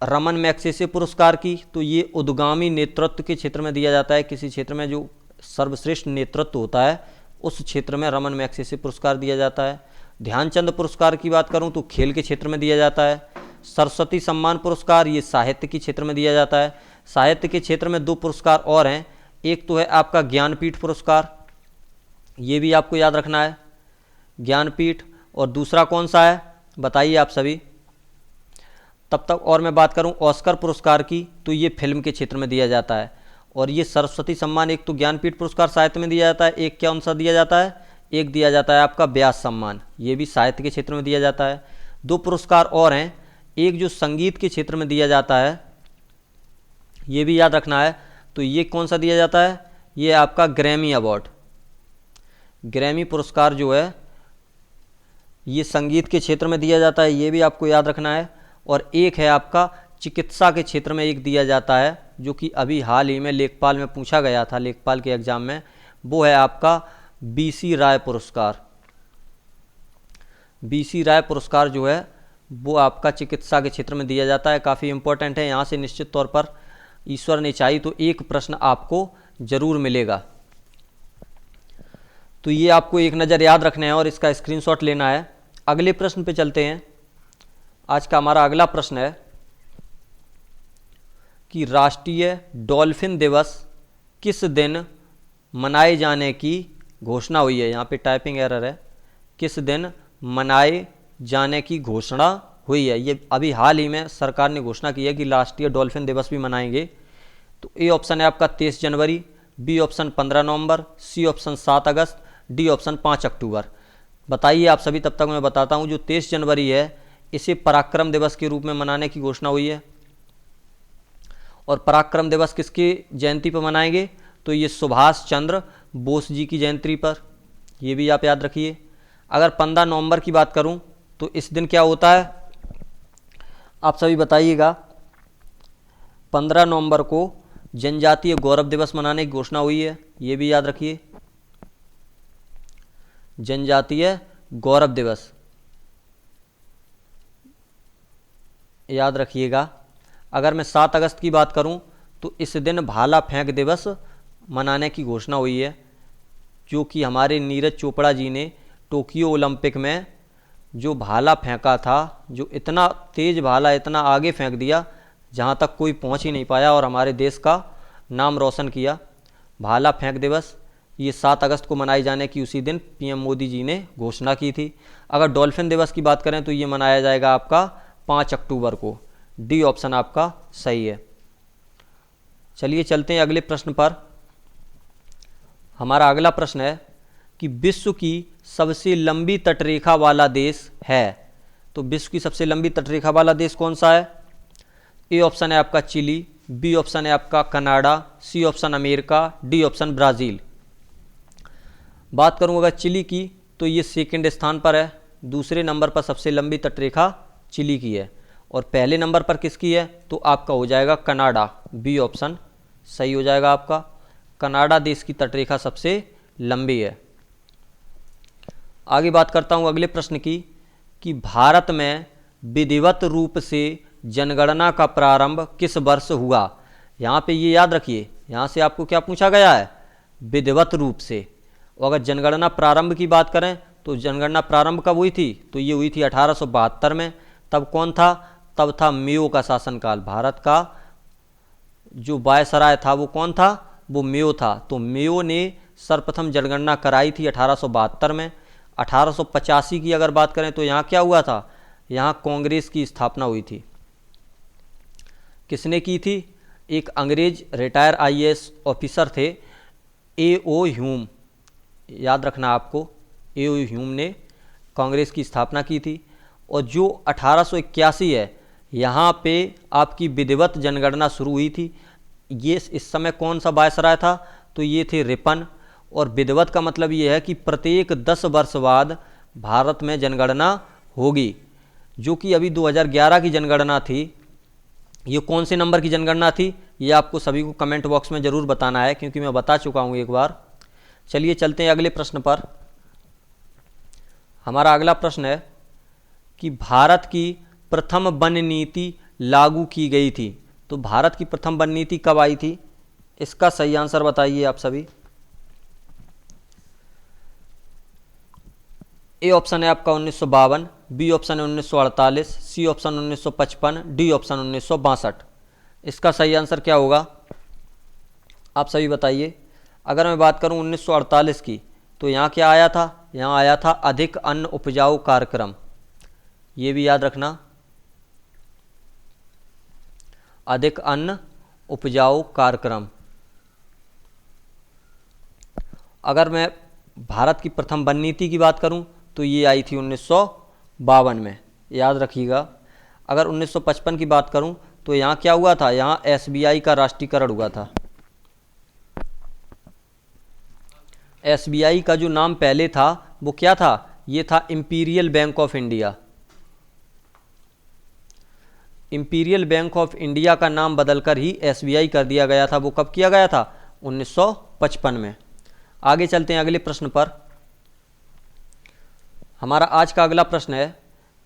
रमन मैग्सेसे पुरस्कार की, तो ये उद्गामी नेतृत्व के क्षेत्र में दिया जाता है। किसी क्षेत्र में जो सर्वश्रेष्ठ नेतृत्व होता है उस क्षेत्र में रमन मैग्सेसे पुरस्कार दिया जाता है। ध्यानचंद पुरस्कार की बात करूं तो खेल के क्षेत्र में दिया जाता है। सरस्वती सम्मान पुरस्कार ये साहित्य के क्षेत्र में दिया जाता है। साहित्य के क्षेत्र में 2 पुरस्कार और हैं। एक तो है आपका ज्ञानपीठ पुरस्कार, ये भी आपको याद रखना है, ज्ञानपीठ। और दूसरा कौन सा है बताइए आप सभी तब तक। और मैं बात करूं ऑस्कर पुरस्कार की, तो ये फिल्म के क्षेत्र में दिया जाता है। और ये सरस्वती सम्मान, एक तो ज्ञानपीठ पुरस्कार साहित्य में दिया जाता है, एक कौन सा दिया जाता है, एक दिया जाता है आपका व्यास सम्मान, ये भी साहित्य के क्षेत्र में दिया जाता है। 2 पुरस्कार और हैं, एक जो संगीत के क्षेत्र में दिया जाता है, ये भी याद रखना है। तो ये कौन सा दिया जाता है, ये आपका ग्रैमी अवार्ड, ग्रैमी पुरस्कार जो है ये संगीत के क्षेत्र में दिया जाता है, ये भी आपको याद रखना है। और एक है आपका चिकित्सा के क्षेत्र में एक दिया जाता है, जो कि अभी हाल ही में लेखपाल में पूछा गया था, लेखपाल के एग्जाम में, वो है आपका बीसी राय पुरस्कार। बीसी राय पुरस्कार जो है वो आपका चिकित्सा के क्षेत्र में दिया जाता है, काफ़ी इंपॉर्टेंट है। यहाँ से निश्चित तौर पर ईश्वर ने चाही तो एक प्रश्न आपको जरूर मिलेगा। तो ये आपको एक नज़र याद रखना है और इसका स्क्रीनशॉट लेना है। अगले प्रश्न पे चलते हैं। आज का हमारा अगला प्रश्न है कि राष्ट्रीय डॉल्फिन दिवस किस दिन मनाए जाने की घोषणा हुई है। यहाँ पे टाइपिंग एरर है, किस दिन मनाए जाने की घोषणा हुई है। ये अभी हाल ही में सरकार ने घोषणा की है कि राष्ट्रीय डॉल्फिन दिवस भी मनाएंगे। तो ए ऑप्शन है आपका 23 जनवरी, बी ऑप्शन 15 नवंबर, सी ऑप्शन 7 अगस्त, डी ऑप्शन 5 अक्टूबर। बताइए आप सभी, तब तक मैं बताता हूँ। जो 23 जनवरी है इसे पराक्रम दिवस के रूप में मनाने की घोषणा हुई है। और पराक्रम दिवस किसकी जयंती पर मनाएंगे, तो ये सुभाष चंद्र बोस जी की जयंती पर, ये भी आप याद रखिए। अगर 15 नवंबर की बात करूं तो इस दिन क्या होता है आप सभी बताइएगा। 15 नवंबर को जनजातीय गौरव दिवस मनाने की घोषणा हुई है, ये भी याद रखिए, जनजातीय गौरव दिवस याद रखिएगा। अगर मैं 7 अगस्त की बात करूं तो इस दिन भाला फेंक दिवस मनाने की घोषणा हुई है, जो कि हमारे नीरज चोपड़ा जी ने टोक्यो ओलंपिक में जो भाला फेंका था, जो इतना तेज भाला इतना आगे फेंक दिया जहां तक कोई पहुंच ही नहीं पाया और हमारे देश का नाम रोशन किया। भाला फेंक दिवस ये 7 अगस्त को मनाए जाने की उसी दिन पीएम मोदी जी ने घोषणा की थी। अगर डॉल्फिन दिवस की बात करें तो ये मनाया जाएगा आपका 5 अक्टूबर को। डी ऑप्शन आपका सही है। चलिए चलते हैं अगले प्रश्न पर। हमारा अगला प्रश्न है कि विश्व की सबसे लंबी तटरेखा वाला देश है। तो विश्व की सबसे लंबी तटरेखा वाला देश कौन सा है। ए ऑप्शन है आपका चिली, बी ऑप्शन है आपका Canada, C option America, D option Brazil. बात करूं अगर चिली की तो ये 2nd स्थान पर है। दूसरे नंबर पर सबसे लंबी तटरेखा चिली की है और पहले नंबर पर किसकी है, तो आपका हो जाएगा कनाडा। बी ऑप्शन सही हो जाएगा आपका, कनाडा देश की तटरेखा सबसे लंबी है। आगे बात करता हूं अगले प्रश्न की कि भारत में विधिवत रूप से जनगणना का प्रारंभ किस वर्ष हुआ। यहाँ पे ये याद रखिए, यहाँ से आपको क्या पूछा गया है, विधिवत रूप से। और अगर जनगणना प्रारंभ की बात करें तो जनगणना प्रारंभ कब हुई थी? तो ये हुई थी 1872 में। तब कौन था? तब था मेयो का शासनकाल। भारत का जो वायसराय था वो कौन था? वो मेयो था। तो मेयो ने सर्वप्रथम जनगणना कराई थी 1872 में। 1885 की अगर बात करें तो यहाँ क्या हुआ था? यहाँ कांग्रेस की स्थापना हुई थी। किसने की थी? एक अंग्रेज रिटायर आईएएस ऑफिसर थे, ए.ओ. ह्यूम, याद रखना आपको, ए.ओ. ह्यूम ने कांग्रेस की स्थापना की थी। और जो 1881 है, यहाँ पे आपकी विधिवत जनगणना शुरू हुई थी। ये इस समय कौन सा वायसराय था? तो ये थे रिपन। और विधिवत का मतलब ये है कि प्रत्येक 10 वर्ष बाद भारत में जनगणना होगी, जो कि अभी 2011 की जनगणना थी। ये कौन से नंबर की जनगणना थी? ये आपको सभी को कमेंट बॉक्स में ज़रूर बताना है, क्योंकि मैं बता चुका हूँ एक बार। चलिए चलते हैं अगले प्रश्न पर। हमारा अगला प्रश्न है कि भारत की प्रथम वन नीति लागू की गई थी। तो भारत की प्रथम वन नीति कब आई थी? इसका सही आंसर बताइए आप सभी। ए ऑप्शन है आपका 1952, बी ऑप्शन है 1948, सी ऑप्शन 1955, डी ऑप्शन 1962। इसका सही आंसर क्या होगा? आप सभी बताइए। अगर मैं बात करूं 1948 की, तो यहाँ क्या आया था? यहाँ आया था अधिक अन्न उपजाऊ कार्यक्रम। ये भी याद रखना, अधिक अन्न उपजाऊ कार्यक्रम। अगर मैं भारत की प्रथम वन नीति की बात करूं तो ये आई थी 1952 में, याद रखिएगा। अगर 1955 की बात करूं तो यहाँ क्या हुआ था? यहाँ एसबीआई का राष्ट्रीयकरण हुआ था। एसबीआई का जो नाम पहले था वो क्या था? ये था imperial bank of India. Imperial bank of India का नाम बदलकर ही एसबीआई कर दिया गया था। वो कब किया गया था? 1955 में। आगे चलते हैं अगले प्रश्न पर। हमारा आज का अगला प्रश्न है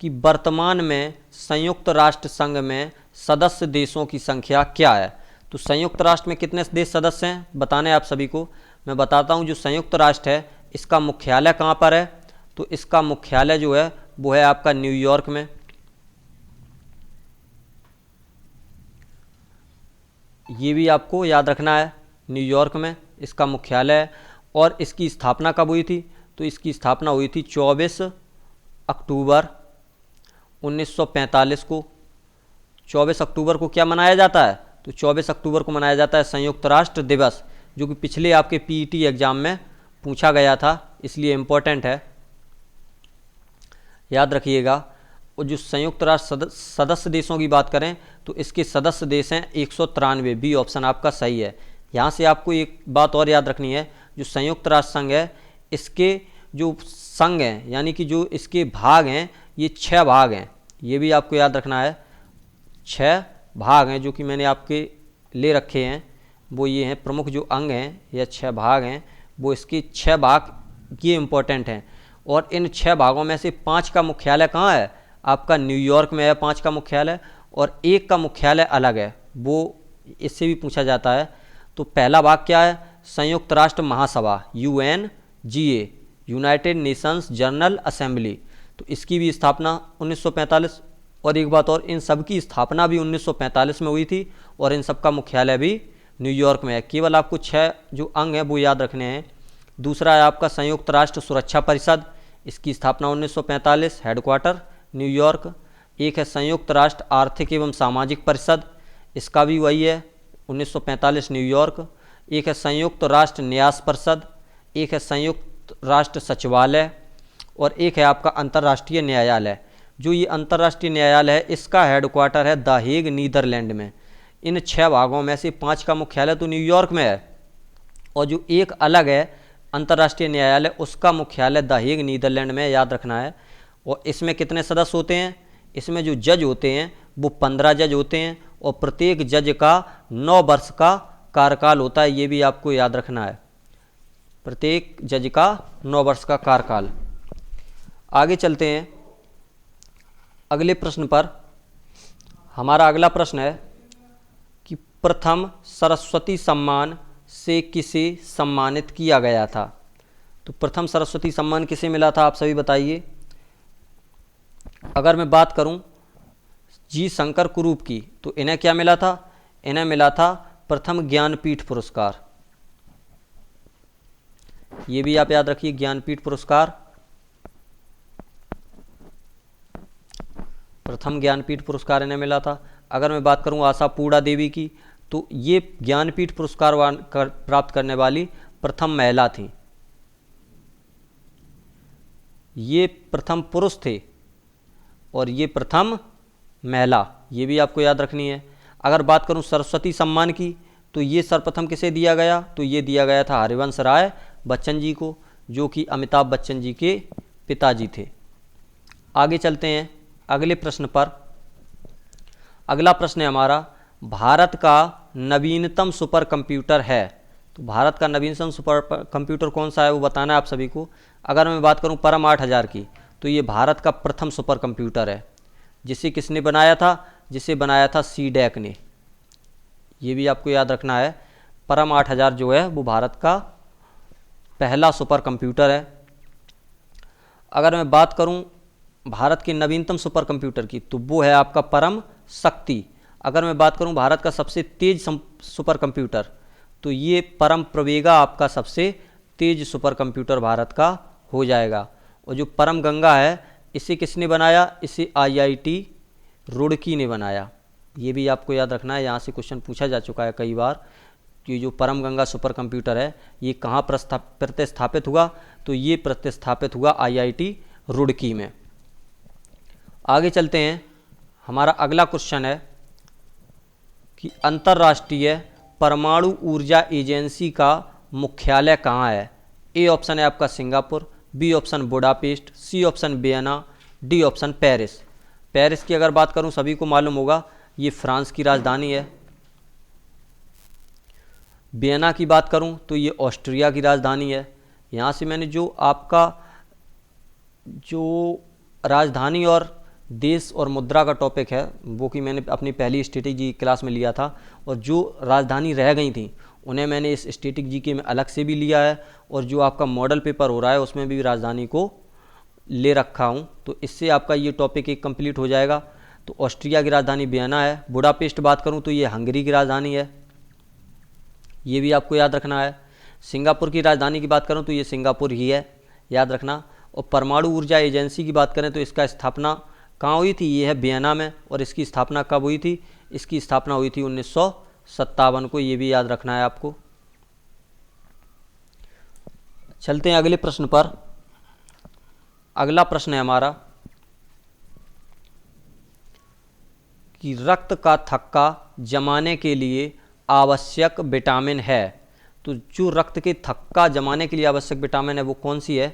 कि वर्तमान में संयुक्त राष्ट्र संघ में सदस्य देशों की संख्या क्या है? तो संयुक्त राष्ट्र में कितने देश सदस्य हैं बताने आप सभी को। मैं बताता हूं, जो संयुक्त राष्ट्र है इसका मुख्यालय कहां पर है? तो इसका मुख्यालय जो है वो है आपका न्यूयॉर्क में। ये भी आपको याद रखना है, न्यूयॉर्क में इसका मुख्यालय है। और इसकी स्थापना कब हुई थी? तो इसकी स्थापना हुई थी 24 अक्टूबर 1945 को। 24 अक्टूबर को क्या मनाया जाता है? तो 24 अक्टूबर को मनाया जाता है संयुक्त राष्ट्र दिवस, जो कि पिछले आपके पीईटी एग्जाम में पूछा गया था, इसलिए इम्पोर्टेंट है, याद रखिएगा। और जो संयुक्त राष्ट्र सदस्य देशों की बात करें तो इसके सदस्य देश हैं 193। बी ऑप्शन आपका सही है। यहाँ से आपको एक बात और याद रखनी है, जो संयुक्त राष्ट्र संघ है इसके जो संघ हैं, यानी कि जो इसके भाग हैं, ये 6 भाग हैं। ये भी आपको याद रखना है, 6 भाग हैं जो कि मैंने आपके ले रखे हैं। वो ये हैं प्रमुख जो अंग हैं, या 6 भाग हैं, वो इसके 6 भाग ये इम्पोर्टेंट हैं। और इन 6 भागों में से 5 का मुख्यालय कहाँ है? आपका न्यूयॉर्क में है 5 का मुख्यालय, और 1 का मुख्यालय अलग है, वो इससे भी पूछा जाता है। तो पहला भाग क्या है? संयुक्त राष्ट्र महासभा, UNGA, United Nations general assembly. तो इसकी भी स्थापना 1945। और एक बात और, इन सब की स्थापना भी 1945 में हुई थी, और इन सब का मुख्यालय भी न्यूयॉर्क में है। केवल आपको 6 जो अंग हैं वो याद रखने हैं। दूसरा है आपका संयुक्त राष्ट्र सुरक्षा परिषद, इसकी स्थापना 1945, हेडक्वार्टर न्यूयॉर्क। एक है संयुक्त राष्ट्र आर्थिक एवं सामाजिक परिषद, इसका भी वही है 1945 न्यूयॉर्क। एक है संयुक्त राष्ट्र न्यास परिषद, एक है संयुक्त राष्ट्र सचिवालय, और एक है आपका अंतर्राष्ट्रीय न्यायालय। जो ये अंतर्राष्ट्रीय न्यायालय है इसका हेडक्वार्टर है द हेग, नीदरलैंड में। इन 6 भागों में से 5 का मुख्यालय तो न्यूयॉर्क में है, और जो एक अलग है अंतर्राष्ट्रीय न्यायालय, उसका मुख्यालय द हेग, नीदरलैंड में, याद रखना है। और इसमें कितने सदस्य होते हैं? इसमें जो जज होते हैं वो 15 जज होते हैं, और प्रत्येक जज का 9 वर्ष का कार्यकाल होता है। ये भी आपको याद रखना है, प्रत्येक जज का 9 वर्ष का कार्यकाल। आगे चलते हैं अगले प्रश्न पर। हमारा अगला प्रश्न है कि प्रथम सरस्वती सम्मान से किसे सम्मानित किया गया था? तो प्रथम सरस्वती सम्मान किसे मिला था, आप सभी बताइए। अगर मैं बात करूं जी शंकर कुरूप की, तो इन्हें क्या मिला था, इन्हें मिला था प्रथम ज्ञानपीठ पुरस्कार। ये भी आप याद रखिए, ज्ञानपीठ पुरस्कार, प्रथम ज्ञानपीठ पुरस्कार इन्हें मिला था। अगर मैं बात करूं आशापूर्णा देवी की, तो ये ज्ञानपीठ पुरस्कार प्राप्त करने वाली प्रथम महिला थी। ये प्रथम पुरुष थे और ये प्रथम महिला, ये भी आपको याद रखनी है। अगर बात करूं सरस्वती सम्मान की, तो ये सर्वप्रथम किसे दिया गया, तो ये दिया गया था हरिवंश राय बच्चन जी को, जो कि अमिताभ बच्चन जी के पिताजी थे। आगे चलते हैं अगले प्रश्न पर। अगला प्रश्न है हमारा, भारत का नवीनतम सुपर कंप्यूटर है। तो भारत का नवीनतम सुपर कंप्यूटर कौन सा है वो बताना है आप सभी को। अगर मैं बात करूं परम 8000 की, तो ये भारत का प्रथम सुपर कंप्यूटर है, जिसे किसने बनाया था, जिसे बनाया था सीडैक ने। ये भी आपको याद रखना है, परम 8000 जो है वो भारत का पहला सुपर कंप्यूटर है। अगर मैं बात करूं भारत के नवीनतम सुपर कंप्यूटर की, तो वो है आपका परम शक्ति। अगर मैं बात करूं भारत का सबसे तेज सुपर कंप्यूटर, तो ये परम प्रवेगा आपका सबसे तेज सुपर कंप्यूटर भारत का हो जाएगा। और जो परम गंगा है, इसे किसने बनाया, इसे IIT रुड़की ने बनाया। ये भी आपको याद रखना है, यहाँ से क्वेश्चन पूछा जा चुका है कई बार कि जो परम गंगा सुपर कंप्यूटर है ये कहाँ प्रतिस्थापित हुआ, तो ये प्रतिस्थापित हुआ IIT रुड़की में। आगे चलते हैं, हमारा अगला क्वेश्चन है कि अंतर्राष्ट्रीय परमाणु ऊर्जा एजेंसी का मुख्यालय कहाँ है। ए ऑप्शन है आपका Singapore, B option Budapest, C option Vienna, D option Paris. Paris की अगर बात करूं सभी को मालूम होगा, ये फ्रांस की राजधानी है। वियना की बात करूं तो ये ऑस्ट्रिया की राजधानी है। यहाँ से मैंने जो आपका जो राजधानी और देश और मुद्रा का टॉपिक है वो कि मैंने अपनी पहली स्टैटिक जी क्लास में लिया था, और जो राजधानी रह गई थी उन्हें मैंने इस स्टैटिक जी के में अलग से भी लिया है, और जो आपका मॉडल पेपर हो रहा है उसमें भी राजधानी को ले रखा हूँ। तो इससे आपका ये टॉपिक एक कंप्लीट हो जाएगा। तो ऑस्ट्रिया की राजधानी वियना है। बुडापेस्ट बात करूँ तो ये हंगरी की राजधानी है, ये भी आपको याद रखना है। सिंगापुर की राजधानी की बात करूँ तो ये सिंगापुर ही है, याद रखना। और परमाणु ऊर्जा एजेंसी की बात करें तो इसका स्थापना कहाँ हुई थी, ये है वियना में। और इसकी स्थापना कब हुई थी, इसकी स्थापना हुई थी 1957 को, ये भी याद रखना है आपको। चलते हैं अगले प्रश्न पर। अगला प्रश्न है हमारा कि रक्त का थक्का जमाने के लिए आवश्यक विटामिन है। तो जो रक्त के थक्का जमाने के लिए आवश्यक विटामिन है वो कौन सी है,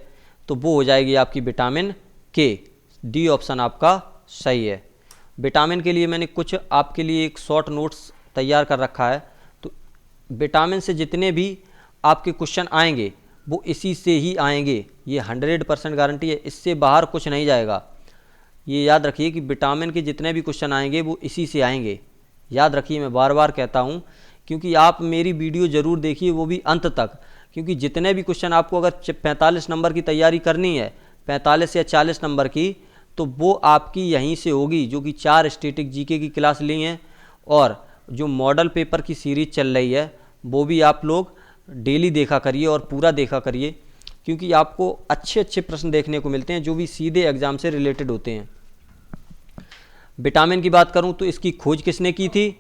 तो वो हो जाएगी आपकी विटामिन के। डी ऑप्शन आपका सही है। विटामिन के लिए मैंने कुछ आपके लिए एक शॉर्ट नोट्स तैयार कर रखा है। तो विटामिन से जितने भी आपके क्वेश्चन आएंगे वो इसी से ही आएंगे, ये 100% गारंटी है, इससे बाहर कुछ नहीं जाएगा। ये याद रखिए कि विटामिन के जितने भी क्वेश्चन आएंगे वो इसी से आएंगे। याद रखिए, मैं बार बार कहता हूँ, क्योंकि आप मेरी वीडियो ज़रूर देखिए, वो भी अंत तक, क्योंकि जितने भी क्वेश्चन आपको अगर 45 नंबर की तैयारी करनी है, 45 या 40 नंबर की, तो वो आपकी यहीं से होगी, जो कि 4 स्टैटिक जीके की क्लास ली हैं। और जो मॉडल पेपर की सीरीज़ चल रही है वो भी आप लोग डेली देखा करिए और पूरा देखा करिए, क्योंकि आपको अच्छे अच्छे प्रश्न देखने को मिलते हैं जो भी सीधे एग्ज़ाम से रिलेटेड होते हैं। विटामिन की बात करूं तो इसकी खोज किसने की थी,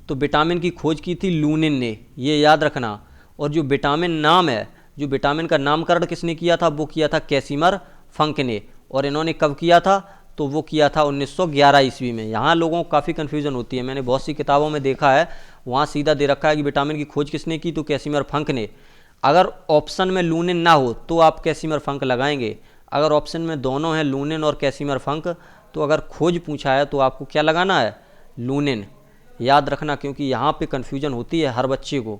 तो विटामिन की खोज की थी लूनिन ने, ये याद रखना। और जो विटामिन नाम है, जो विटामिन का नामकरण किसने किया था, वो किया था कैसिमर फंक ने। और इन्होंने कब किया था, तो वो किया था 1911 ईस्वी में। यहाँ लोगों को काफ़ी कन्फ्यूज़न होती है, मैंने बहुत सी किताबों में देखा है, वहाँ सीधा दे रखा है कि विटामिन की खोज किसने की, तो कैसिमर फंक ने। अगर ऑप्शन में लूनिन ना हो तो आप कैसिमर फंक लगाएंगे, अगर ऑप्शन में दोनों हैं लूनिन और कैसिमर फंक, तो अगर खोज पूछा है तो आपको क्या लगाना है, लूनिन। याद रखना, क्योंकि यहाँ पे कन्फ्यूजन होती है हर बच्चे को।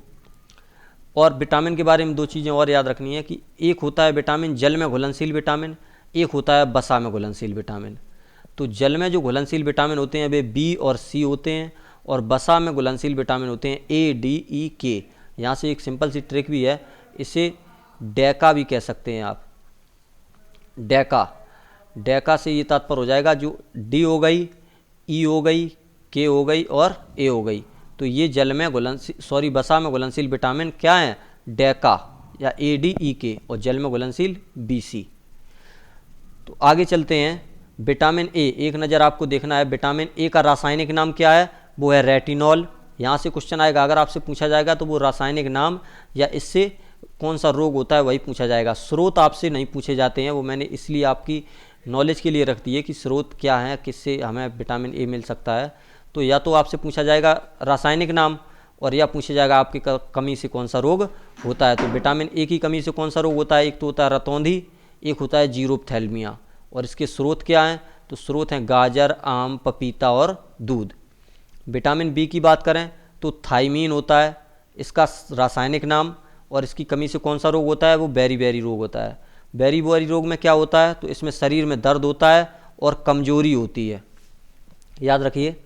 और विटामिन के बारे में 2 चीज़ें और याद रखनी है कि एक होता है विटामिन जल में घुलनशील विटामिन, एक होता है वसा में घुलनशील विटामिन। तो जल में जो घुलनशील विटामिन होते हैं वे बी और सी होते हैं, और वसा में घुलनशील विटामिन होते हैं ए, डी, ई, के। यहाँ से एक सिंपल सी ट्रिक भी है, इसे डैका भी कह सकते हैं आप, डैका। डैका से ये तात्पर्य हो जाएगा जो डी हो गई, ई हो गई, के हो गई और ए हो गई, तो ये जल में घुलनशील वसा में घुलनशील विटामिन क्या है, डैका या ADEK, और जल में घुलनशील BC। तो आगे चलते हैं, विटामिन ए, एक नज़र आपको देखना है विटामिन ए का रासायनिक नाम क्या है, वो है रेटिनॉल। यहाँ से क्वेश्चन आएगा, अगर आपसे पूछा जाएगा तो वो रासायनिक नाम या इससे कौन सा रोग होता है वही पूछा जाएगा। स्रोत आपसे नहीं पूछे जाते हैं, वो मैंने इसलिए आपकी नॉलेज के लिए रख दिए कि स्रोत क्या है, किससे हमें विटामिन ए मिल सकता है। तो या तो आपसे पूछा जाएगा रासायनिक नाम, और या पूछा जाएगा आपकी कमी से कौन सा रोग होता है। तो विटामिन ए की कमी से कौन सा रोग होता है, एक तो होता है रतौंधी, एक होता है जीरोप्थेल्मिया। और इसके स्रोत क्या हैं, तो स्रोत हैं गाजर, आम, पपीता और दूध। विटामिन बी की बात करें तो थायमीन होता है इसका रासायनिक नाम, और इसकी कमी से कौन सा रोग होता है, वो बेरी रोग होता है। बेरी रोग में क्या होता है, तो इसमें शरीर में दर्द होता है और कमजोरी होती है, याद रखिए।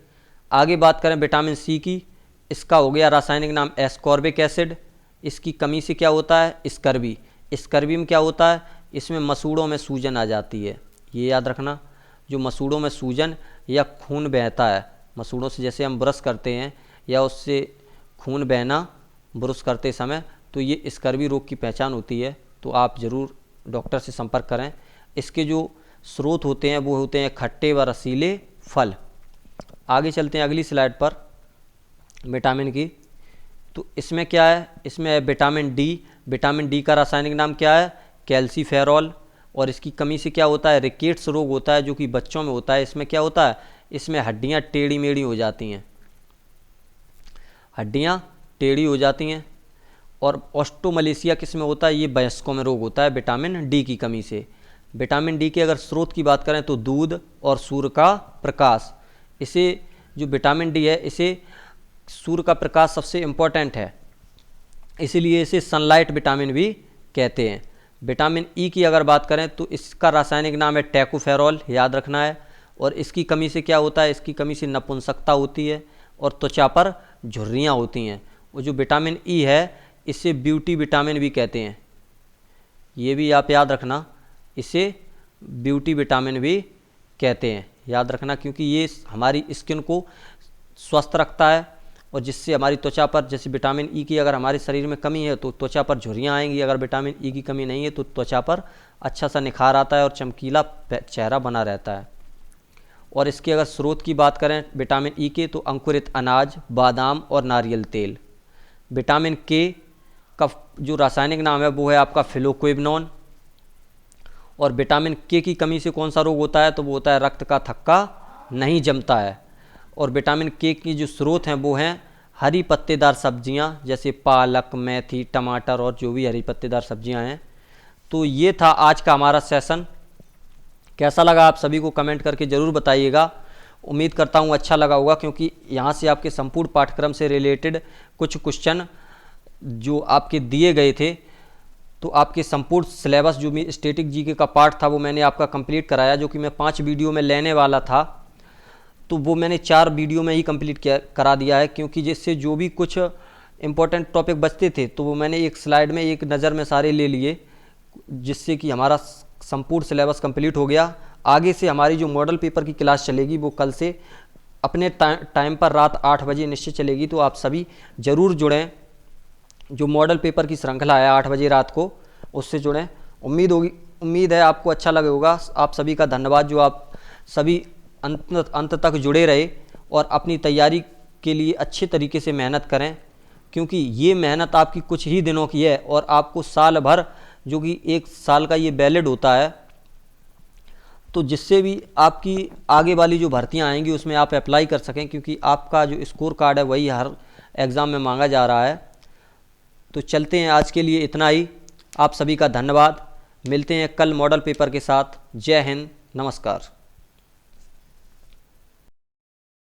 आगे बात करें विटामिन सी की, इसका हो गया रासायनिक नाम एस्कॉर्बिक एसिड। इसकी कमी से क्या होता है, स्कर्वी। स्कर्वी में क्या होता है, इसमें मसूड़ों में सूजन आ जाती है, ये याद रखना। जो मसूड़ों में सूजन या खून बहता है, मसूड़ों से जैसे हम ब्रश करते हैं या उससे खून बहना ब्रश करते समय, तो ये स्कर्वी रोग की पहचान होती है। तो आप ज़रूर डॉक्टर से संपर्क करें। इसके जो स्रोत होते हैं वो होते हैं खट्टे व रसीले फल। आगे चलते हैं अगली स्लाइड पर विटामिन की। तो इसमें क्या है, इसमें है विटामिन डी। विटामिन डी का रासायनिक नाम क्या है, कैल्सीफेरॉल। और इसकी कमी से क्या होता है, रिकेट्स रोग होता है जो कि बच्चों में होता है। इसमें क्या होता है, इसमें हड्डियाँ टेढ़ी मेढ़ी हो जाती हैं, हड्डियाँ टेढ़ी हो जाती हैं। और ऑस्टोमलेशिया किस में होता है, ये वयस्कों में रोग होता है विटामिन डी की कमी से। विटामिन डी के अगर स्रोत की बात करें तो दूध और सूर्य का प्रकाश। इसे जो विटामिन डी है, इसे सूर्य का प्रकाश सबसे इम्पोर्टेंट है, इसीलिए इसे सनलाइट विटामिन भी कहते हैं। विटामिन ई की अगर बात करें तो इसका रासायनिक नाम है टैकोफेरॉल, याद रखना है। और इसकी कमी से क्या होता है, इसकी कमी से नपुंसकता होती है और त्वचा पर झुर्रियाँ होती हैं। और जो विटामिन ई है इसे ब्यूटी विटामिन भी कहते हैं, ये भी आप याद रखना, इसे ब्यूटी विटामिन भी कहते हैं, याद रखना। क्योंकि ये हमारी स्किन को स्वस्थ रखता है और जिससे हमारी त्वचा पर, जैसे विटामिन ई की अगर हमारे शरीर में कमी है तो त्वचा पर झुर्रियाँ आएंगी, अगर विटामिन ई की कमी नहीं है तो त्वचा पर अच्छा सा निखार आता है और चमकीला चेहरा बना रहता है। और इसके अगर स्रोत की बात करें विटामिन ई के, तो अंकुरित अनाज, बादाम और नारियल तेल। विटामिन के का जो रासायनिक नाम है वो है आपका फिलोक्विनोन। और विटामिन के की कमी से कौन सा रोग होता है, तो वो होता है रक्त का थक्का नहीं जमता है। और विटामिन के की जो स्रोत हैं वो हैं हरी पत्तेदार सब्जियां, जैसे पालक, मेथी, टमाटर और जो भी हरी पत्तेदार सब्जियां हैं। तो ये था आज का हमारा सेशन। कैसा लगा आप सभी को कमेंट करके ज़रूर बताइएगा। उम्मीद करता हूँ अच्छा लगा होगा, क्योंकि यहाँ से आपके संपूर्ण पाठ्यक्रम से रिलेटेड कुछ क्वेश्चन जो आपके दिए गए थे, तो आपके संपूर्ण सिलेबस जो भी स्टैटिक जीके का पार्ट था वो मैंने आपका कंप्लीट कराया, जो कि मैं 5 वीडियो में लेने वाला था, तो वो मैंने 4 वीडियो में ही कंप्लीट करा दिया है। क्योंकि जिससे जो भी कुछ इंपॉर्टेंट टॉपिक बचते थे तो वो मैंने एक स्लाइड में एक नज़र में सारे ले लिए, जिससे कि हमारा संपूर्ण सिलेबस कंप्लीट हो गया। आगे से हमारी जो मॉडल पेपर की क्लास चलेगी वो कल से अपने टाइम पर रात 8 बजे निश्चित चलेगी, तो आप सभी ज़रूर जुड़ें। जो मॉडल पेपर की श्रृंखला है 8 बजे रात को, उससे जुड़ें। उम्मीद है आपको अच्छा लगे होगा। आप सभी का धन्यवाद जो आप सभी अंत तक जुड़े रहे और अपनी तैयारी के लिए अच्छे तरीके से मेहनत करें, क्योंकि ये मेहनत आपकी कुछ ही दिनों की है और आपको साल भर, जो कि 1 साल का ये वैलिड होता है, तो जिससे भी आपकी आगे वाली जो भर्तियां आएंगी उसमें आप अप्लाई कर सकें, क्योंकि आपका जो स्कोर कार्ड है वही हर एग्ज़ाम में मांगा जा रहा है। तो चलते हैं, आज के लिए इतना ही। आप सभी का धन्यवाद। मिलते हैं कल मॉडल पेपर के साथ। जय हिंद, नमस्कार।